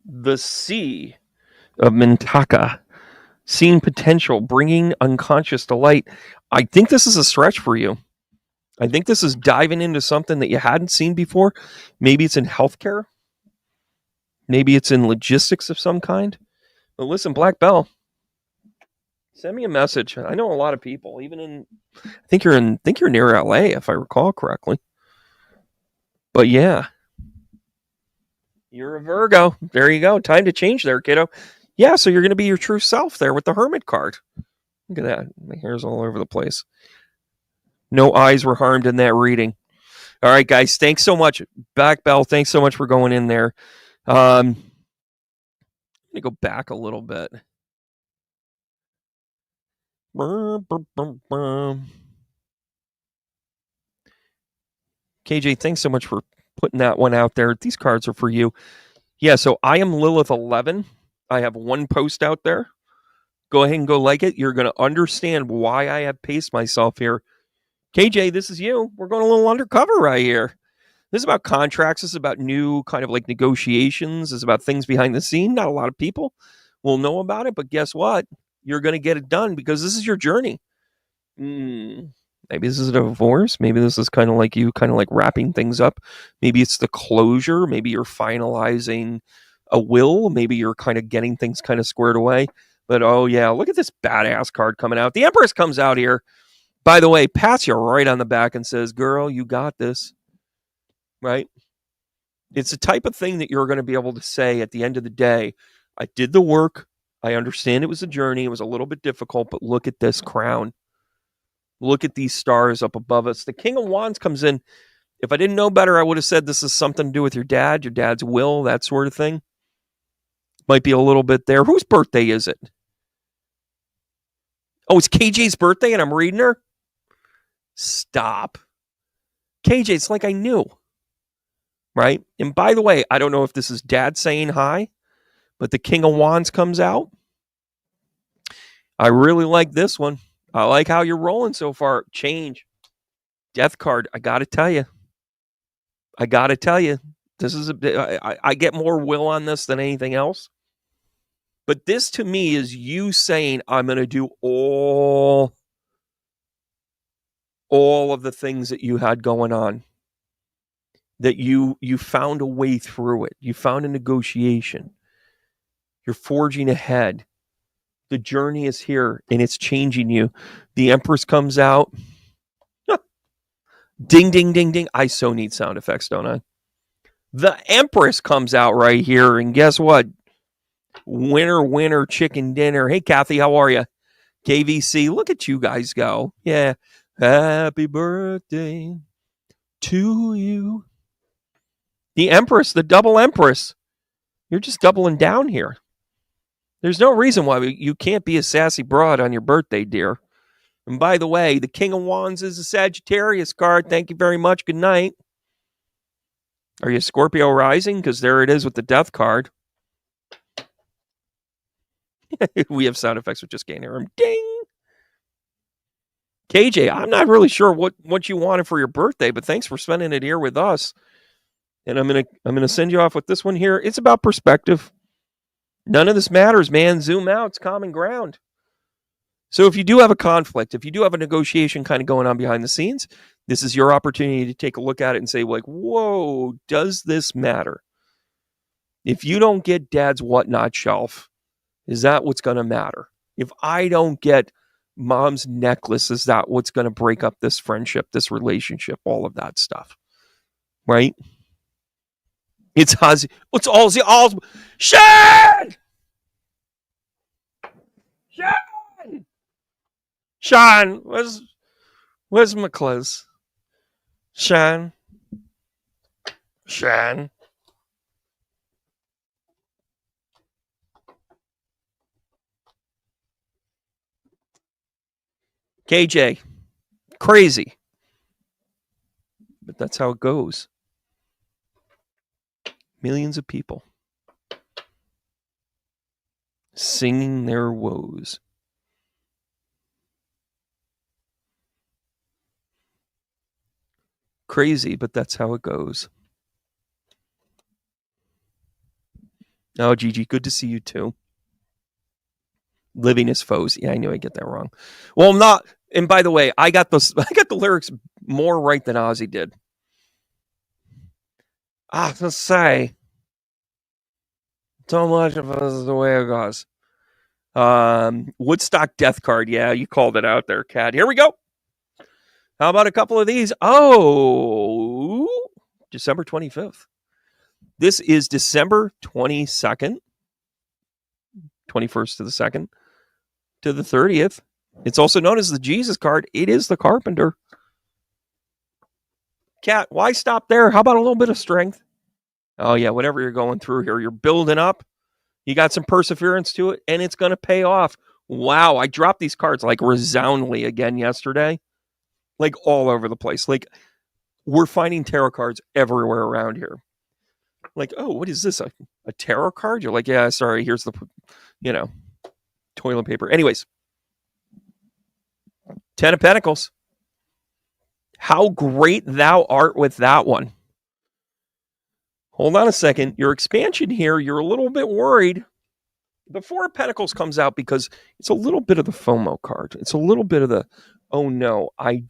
The Sea of Mintaka. Seeing potential, bringing unconscious to light. I think this is a stretch for you. I think this is diving into something that you hadn't seen before. Maybe it's in healthcare. Maybe it's in logistics of some kind. But listen, Black Bell, send me a message. I know a lot of people, even in I think you're near LA, if I recall correctly. But yeah. You're a Virgo. There you go. Time to change there, kiddo. Yeah, so you're going to be your true self there with the Hermit card. Look at that. My hair's all over the place. No eyes were harmed in that reading. All right, guys. Thanks so much. Black Bell, thanks so much for going in there. I'm going to go back a little bit. KJ, thanks so much for putting that one out there. These cards are for you. Yeah, so I am Lilith 11. I have one post out there. Go ahead and go like it. You're going to understand why I have paced myself here. KJ, this is you. We're going a little undercover right here. This is about contracts. This is about new kind of like negotiations. This is about things behind the scene. Not a lot of people will know about it, but guess what? You're going to get it done because this is your journey. Maybe this is a divorce. Maybe this is kind of like you kind of like wrapping things up. Maybe it's the closure. Maybe you're finalizing a will. Maybe you're kind of getting things kind of squared away. But oh yeah, look at this badass card coming out. The Empress comes out here. By the way, pats you right on the back and says, girl, you got this. Right? It's the type of thing that you're going to be able to say at the end of the day, I did the work. I understand it was a journey. It was a little bit difficult, but look at this crown. Look at these stars up above us. The King of Wands comes in. If I didn't know better, I would have said this is something to do with your dad's will, that sort of thing. Might be a little bit there. Whose birthday is it? Oh, it's KJ's birthday and I'm reading her? Stop. KJ, it's like I knew. Right? And by the way, I don't know if this is Dad saying hi, but the King of Wands comes out. I really like this one. I like how you're rolling so far. Change. Death card. I got to tell you. This is I get more will on this than anything else. But this to me is you saying, I'm going to do all of the things that you had going on. That you found a way through it. You found a negotiation. You're forging ahead. The journey is here and it's changing you. The Empress comes out. Ding, ding, ding, ding. I so need sound effects, don't I? The Empress comes out right here. And guess what? Winner, chicken dinner. Hey, Kathy, how are you? KVC, look at you guys go. Yeah. Happy birthday to you. The Empress, the double Empress. You're just doubling down here. There's no reason why you can't be a sassy broad on your birthday, dear. And by the way, the King of Wands is a Sagittarius card. Thank you very much. Good night. Are you Scorpio rising? Because there it is with the death card. We have sound effects with just gain room. Ding. KJ, I'm not really sure what you wanted for your birthday, but thanks for spending it here with us. And I'm gonna send you off with this one here. It's about perspective. None of this matters, man. Zoom out. It's common ground. So if you do have a conflict, if you do have a negotiation kind of going on behind the scenes, this is your opportunity to take a look at it and say, like, whoa, does this matter? If you don't get Dad's whatnot shelf, is that what's going to matter? If I don't get Mom's necklace, is that what's going to break up this friendship, this relationship, all of that stuff? Right? It's Ozzy. It's all Sean! Sean, where's my clothes? Sean. KJ, crazy. But that's how it goes. Millions of people singing their woes. Crazy, but that's how it goes. Oh, Gigi, good to see you too. Living as foes. Yeah, I knew I'd get that wrong. Well, not. And by the way, I got the lyrics more right than Ozzy did. I have to say, so much of this is the way it goes. Woodstock death card. Yeah, you called it out there, Kat. Here we go. How about a couple of these? Oh, December 25th. This is December 22nd, 21st to the 2nd to the 30th. It's also known as the Jesus card. It is the Carpenter. Kat, why stop there? How about a little bit of strength? Oh, yeah, whatever you're going through here, you're building up. You got some perseverance to it, and it's going to pay off. Wow, I dropped these cards like resoundingly again yesterday. Like all over the place. Like we're finding tarot cards everywhere around here. Like, oh, what is this? A tarot card? You're like, yeah, sorry, here's the, toilet paper. Anyways, 10 of Pentacles. How great thou art with that one. Hold on a second. Your expansion here, you're a little bit worried. The 4 of Pentacles comes out because it's a little bit of the FOMO card. It's a little bit of the, oh no, I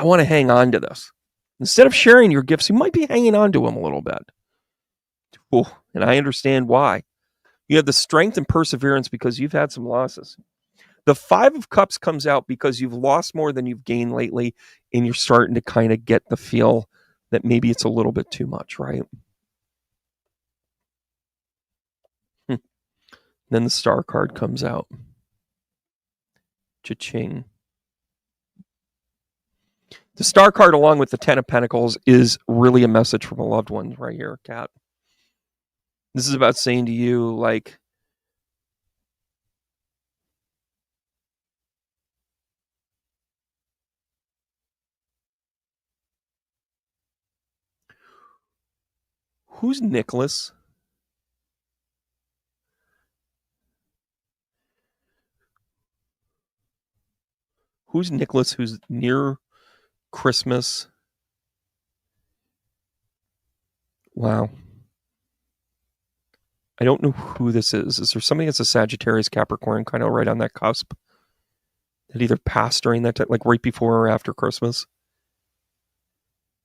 want to hang on to this. Instead of sharing your gifts, you might be hanging on to them a little bit. Ooh, and I understand why. You have the strength and perseverance because you've had some losses. The 5 of Cups comes out because you've lost more than you've gained lately, and you're starting to kind of get the feel that maybe it's a little bit too much, right? Then the Star card comes out. Cha-ching. The Star card, along with the 10 of Pentacles, is really a message from a loved one right here, Kat. This is about saying to you, like, Who's Nicholas? Who's Nicholas who's near Christmas? Wow. I don't know who this is. Is there somebody that's a Sagittarius Capricorn kind of right on that cusp that either passed during that time, like right before or after Christmas?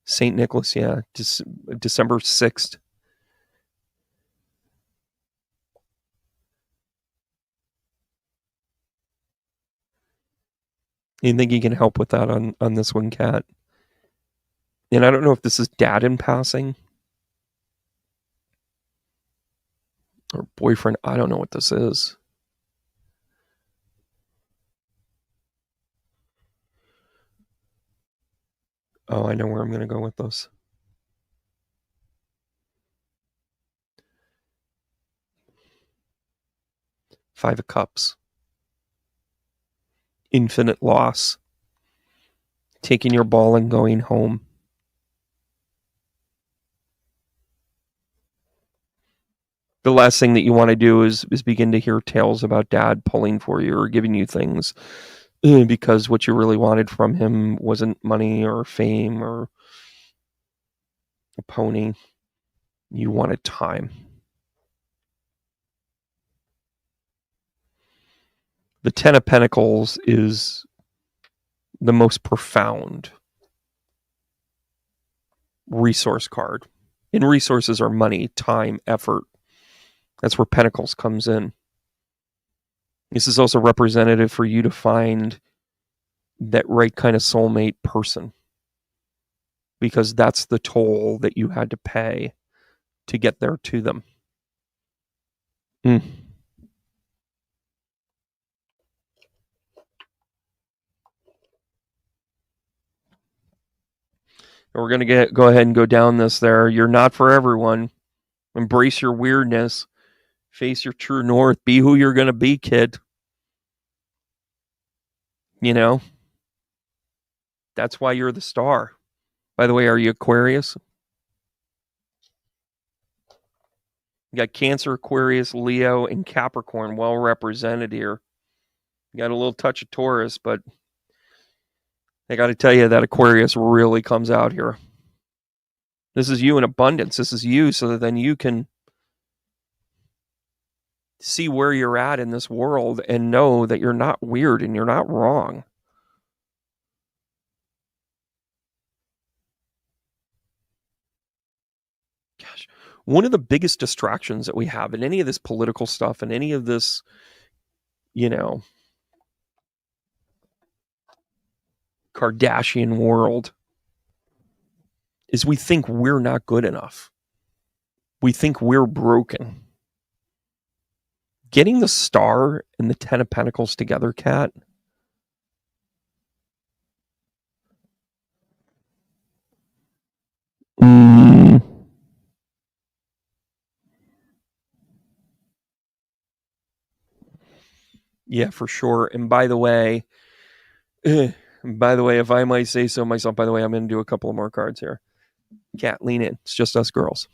St. Nicholas, yeah. December 6th. You think you can help with that on this one, Kat? And I don't know if this is dad in passing or boyfriend. I don't know what this is. Oh, I know where I'm going to go with this. Five of Cups. Infinite loss. Taking your ball and going home. The last thing that you want to do is begin to hear tales about dad pulling for you or giving you things because what you really wanted from him wasn't money or fame or a pony. You wanted time. The Ten of Pentacles is the most profound resource card. And resources are money, time, effort. That's where Pentacles comes in. This is also representative for you to find that right kind of soulmate person, because that's the toll that you had to pay to get there to them. We're going to go ahead and go down this there. You're not for everyone. Embrace your weirdness. Face your true north. Be who you're going to be, kid. You know? That's why you're the star. By the way, are you Aquarius? You got Cancer, Aquarius, Leo, and Capricorn well represented here. You got a little touch of Taurus, but I got to tell you that Aquarius really comes out here. This is you in abundance. This is you so that then you can see where you're at in this world and know that you're not weird and you're not wrong. Gosh, one of the biggest distractions that we have in any of this political stuff and any of this, Kardashian world is we think we're not good enough. We think we're broken. Getting the Star and the Ten of Pentacles together, Kat, yeah, for sure. And by the way, if I might say so myself, by the way, I'm going to do a couple of more cards here. Kat, lean in. It's just us girls.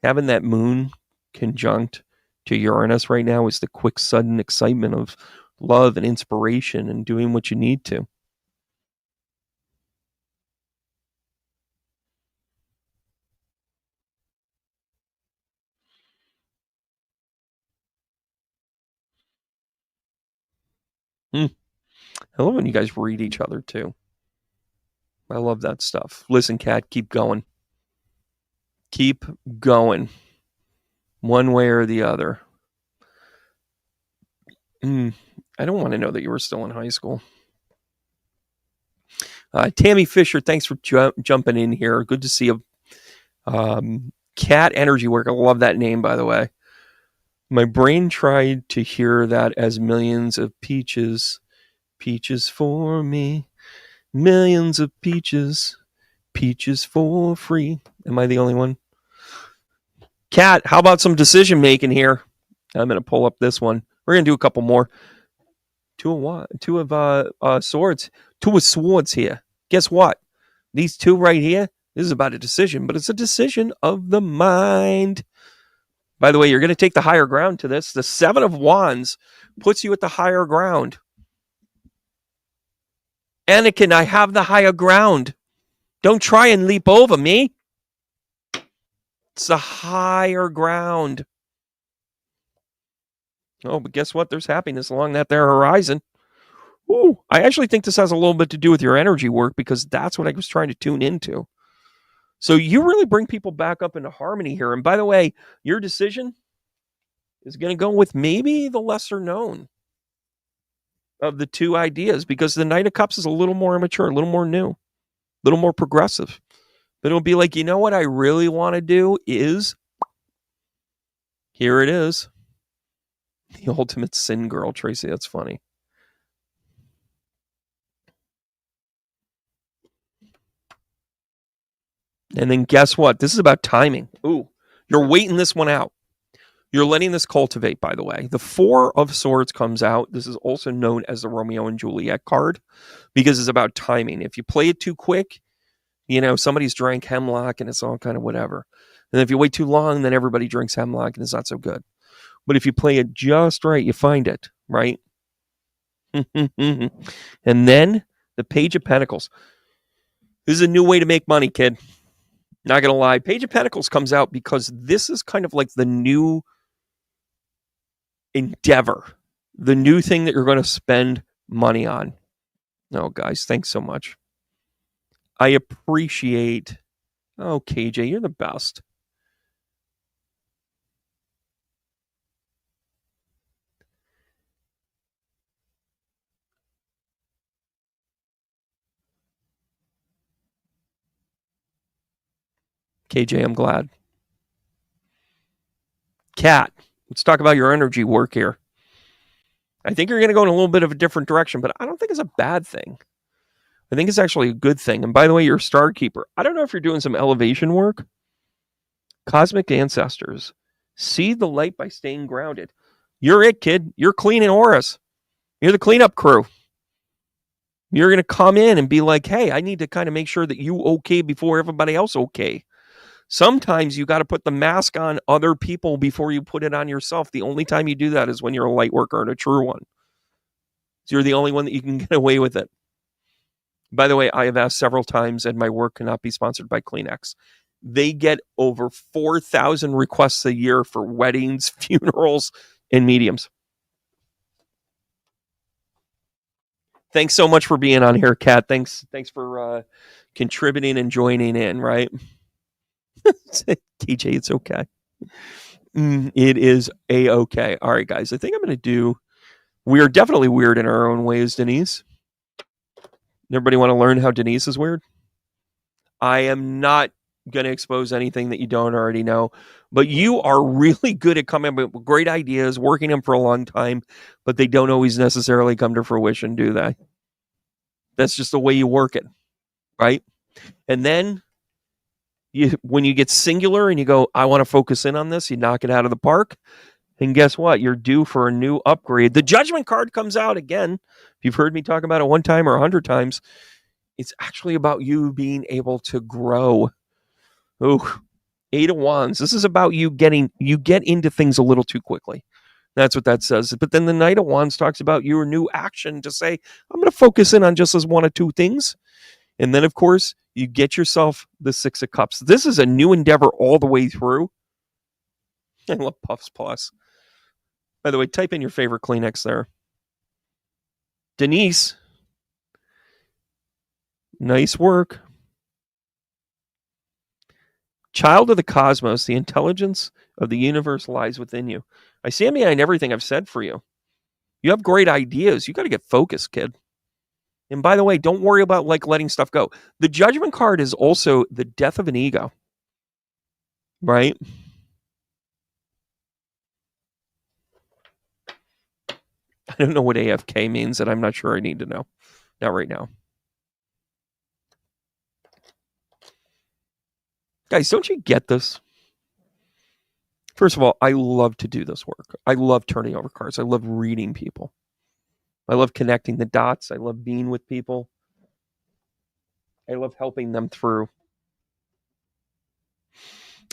Having that moon conjunct to Uranus right now is the quick, sudden excitement of love and inspiration and doing what you need to. I love when you guys read each other too. I love that stuff. Listen, Kat, keep going. Keep going. One way or the other. I don't want to know that you were still in high school. Tammy Fisher, thanks for jumping in here. Good to see you. Cat Energy Work. I love that name, by the way. My brain tried to hear that as millions of peaches. Peaches for me. Millions of peaches. Peaches for free. Am I the only one? Cat, how about some decision making here? I'm going to pull up this one. We're going to do a couple more. Two of swords. Two of swords here. Guess what? These two right here, This is about a decision, but it's a decision of the mind. By the way, you're going to take the higher ground to this. The Seven of Wands puts you at the higher ground. Anakin, I have the higher ground. Don't try and leap over me. It's the higher ground. Oh, but guess what? There's happiness along that there horizon. Ooh, I actually think this has a little bit to do with your energy work because that's what I was trying to tune into. So you really bring people back up into harmony here. And by the way, your decision is going to go with maybe the lesser known of the two ideas because the Knight of Cups is a little more immature, a little more new, a little more progressive. But it'll be like, you know what I really want to do is, here it is. The ultimate sin girl, Tracy. That's funny. And then guess what? This is about timing. Ooh, you're waiting this one out. You're letting this cultivate, by the way. The Four of Swords comes out. This is also known as the Romeo and Juliet card because it's about timing. If you play it too quick, you know, somebody's drank hemlock and it's all kind of whatever. And if you wait too long, then everybody drinks hemlock and it's not so good. But if you play it just right, you find it, right? And then the Page of Pentacles. This is a new way to make money, kid. Not going to lie. Page of Pentacles comes out because this is kind of like the new endeavor, the new thing that you're going to spend money on. Oh, guys, thanks so much. I appreciate. Oh, KJ, you're the best. KJ, I'm glad. Kat, let's talk about your energy work here. I think you're going to go in a little bit of a different direction, but I don't think it's a bad thing. I think it's actually a good thing. And by the way, you're a star keeper. I don't know if you're doing some elevation work. Cosmic ancestors. See the light by staying grounded. You're it, kid. You're cleaning auras. You're the cleanup crew. You're going to come in and be like, hey, I need to kind of make sure that you okay before everybody else okay. Sometimes you got to put the mask on other people before you put it on yourself. The only time you do that is when you're a light worker and a true one. So you're the only one that you can get away with it. By the way, I have asked several times, and my work cannot be sponsored by Kleenex. They get over 4,000 requests a year for weddings, funerals, and mediums. Thanks so much for being on here, Kat. Thanks for contributing and joining in, right? TJ, it's okay. It is A-okay. All right, guys. I think I'm going to do... We are definitely weird in our own ways, Denise. Everybody want to learn how Denise is weird? I am not going to expose anything that you don't already know, but you are really good at coming up with great ideas, working them for a long time, but they don't always necessarily come to fruition, do they? That's just the way you work it, right? And then when you get singular and you go, I want to focus in on this, you knock it out of the park. And guess what? You're due for a new upgrade. The Judgment card comes out again. If you've heard me talk about it one time or 100 times, it's actually about you being able to grow. Oh, Eight of Wands. This is about you get into things a little too quickly. That's what that says. But then the Knight of Wands talks about your new action to say, I'm going to focus in on just as one or two things. And then, of course, you get yourself the Six of Cups. This is a new endeavor all the way through. I love Puffs Plus. By the way, type in your favorite Kleenex there. Denise. Nice work. Child of the cosmos, the intelligence of the universe lies within you. I stand behind everything I've said for you. You have great ideas. You got to get focused, kid. And by the way, don't worry about letting stuff go. The Judgment card is also the death of an ego. Right? I don't know what AFK means, and I'm not sure I need to know. Not right now. Guys, don't you get this? First of all, I love to do this work. I love turning over cards. I love reading people. I love connecting the dots. I love being with people. I love helping them through.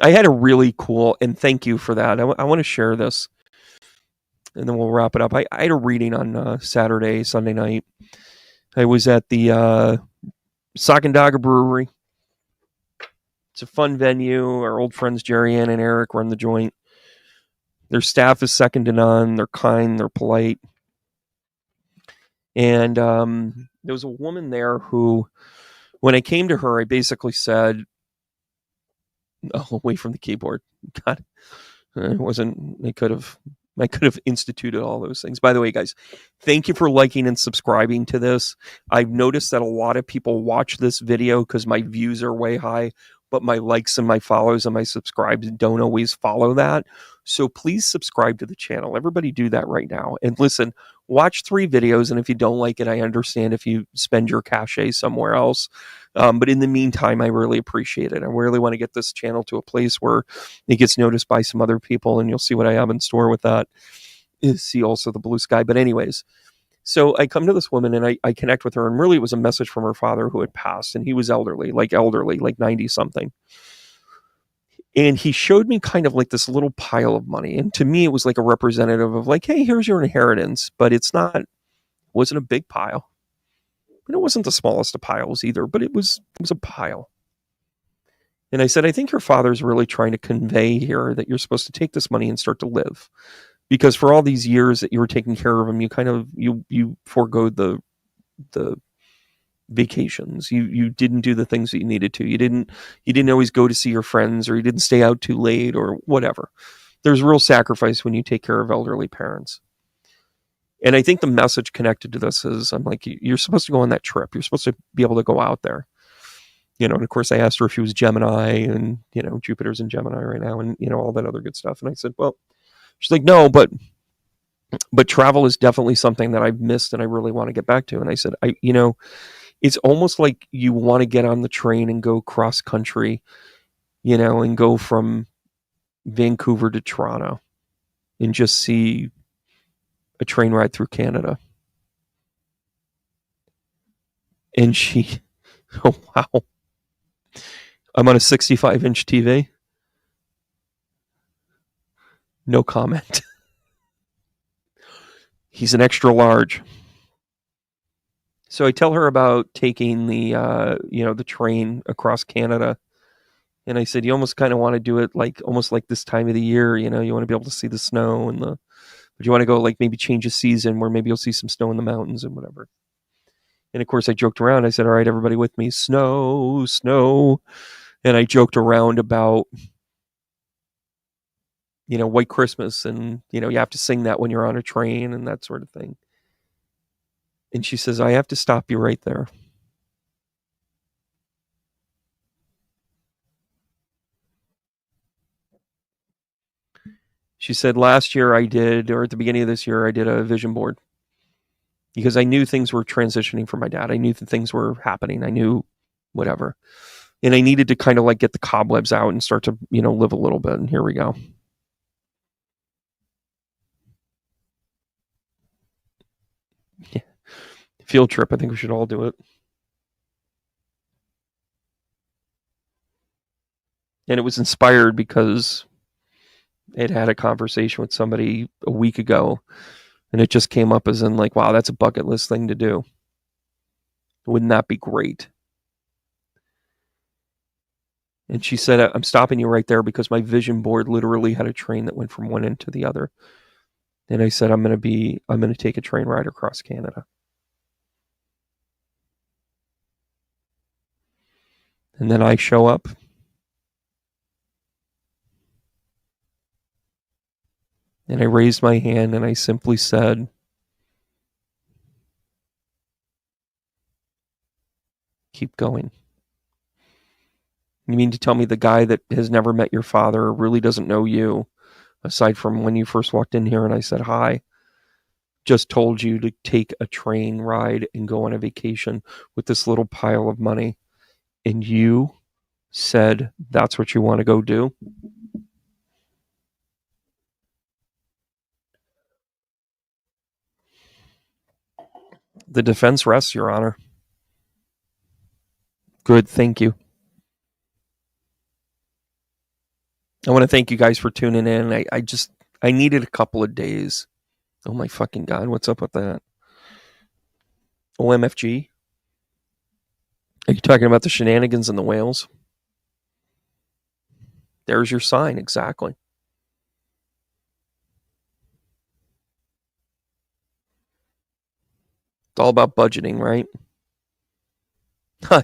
I had a really cool, and thank you for that. I want to share this, and then we'll wrap it up. I had a reading on Sunday night. I was at the Sock and Dogger Brewery. It's a fun venue. Our old friends Jerry Ann and Eric run the joint. Their staff is second to none. They're kind. They're polite. And there was a woman there who, when I came to her, I basically said, "Oh, away from the keyboard." God, it wasn't. I could have instituted all those things. By the way, guys, thank you for liking and subscribing to this. I've noticed that a lot of people watch this video because my views are way high, but my likes and my follows and my subscribes don't always follow that. So please subscribe to the channel. Everybody do that right now. And listen, watch 3 videos. And if you don't like it, I understand if you spend your cachet somewhere else. But in the meantime, I really appreciate it. I really want to get this channel to a place where it gets noticed by some other people, and you'll see what I have in store with that. See also the blue sky. But anyways, so I come to this woman and I connect with her, and really it was a message from her father who had passed, and he was elderly, like 90 something. And he showed me kind of like this little pile of money. And to me, it was like a representative of like, hey, here's your inheritance. But it wasn't a big pile. And it wasn't the smallest of piles either, but it was a pile. And I said, I think your father's really trying to convey here that you're supposed to take this money and start to live. Because for all these years that you were taking care of him, you forgoed the vacations. You didn't do the things that you needed to. You didn't always go to see your friends, or you didn't stay out too late, or whatever. There's real sacrifice when you take care of elderly parents. And I think the message connected to this is, I'm like, you're supposed to go on that trip. You're supposed to be able to go out there. And of course I asked her if she was Gemini, and, Jupiter's in Gemini right now, and, all that other good stuff. And I said, well, she's like, no, but travel is definitely something that I've missed and I really want to get back to. And I said, it's almost like you want to get on the train and go cross country, and go from Vancouver to Toronto and just see a train ride through Canada. And she, oh, wow. I'm on a 65-inch TV. No comment. He's an extra large. So I tell her about taking the the train across Canada, and I said, you almost kind of want to do it almost like this time of the year. You want to be able to see the snow but you want to go maybe change a season where maybe you'll see some snow in the mountains and whatever. And of course I joked around. I said, all right, everybody with me, snow, snow. And I joked around about White Christmas, and you have to sing that when you're on a train and that sort of thing. And she says, I have to stop you right there. She said, last year at the beginning of this year, I did a vision board because I knew things were transitioning for my dad. I knew that things were happening. I knew whatever. And I needed to kind of get the cobwebs out and start to, live a little bit. And here we go. Yeah. Field trip. I think we should all do it. And it was inspired because it had a conversation with somebody a week ago, and it just came up as in wow, that's a bucket list thing to do. Wouldn't that be great? And she said, I'm stopping you right there because my vision board literally had a train that went from one end to the other. And I said, I'm going to take a train ride across Canada. And then I show up. And I raised my hand and I simply said, keep going. You mean to tell me the guy that has never met your father, really doesn't know you, aside from when you first walked in here and I said hi, just told you to take a train ride and go on a vacation with this little pile of money, and you said that's what you want to go do? The defense rests, Your Honor. Good, thank you. I want to thank you guys for tuning in. I needed a couple of days. Oh my fucking God, what's up with that? OMFG? Are you talking about the shenanigans and the whales? There's your sign, exactly. It's all about budgeting, right?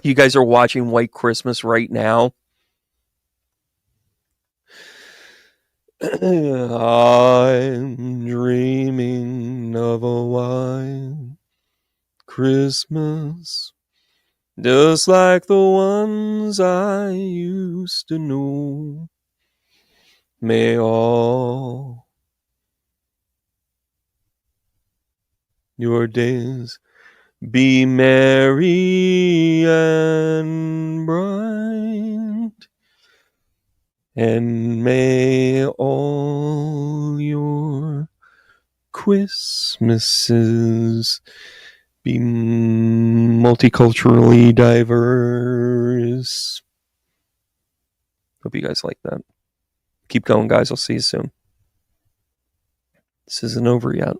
You guys are watching White Christmas right now. I'm dreaming of a white Christmas, just like the ones I used to know. May all your days be merry and bright, and may all your Christmases be multiculturally diverse. Hope you guys like that. Keep going, guys. I'll see you soon. This isn't over yet.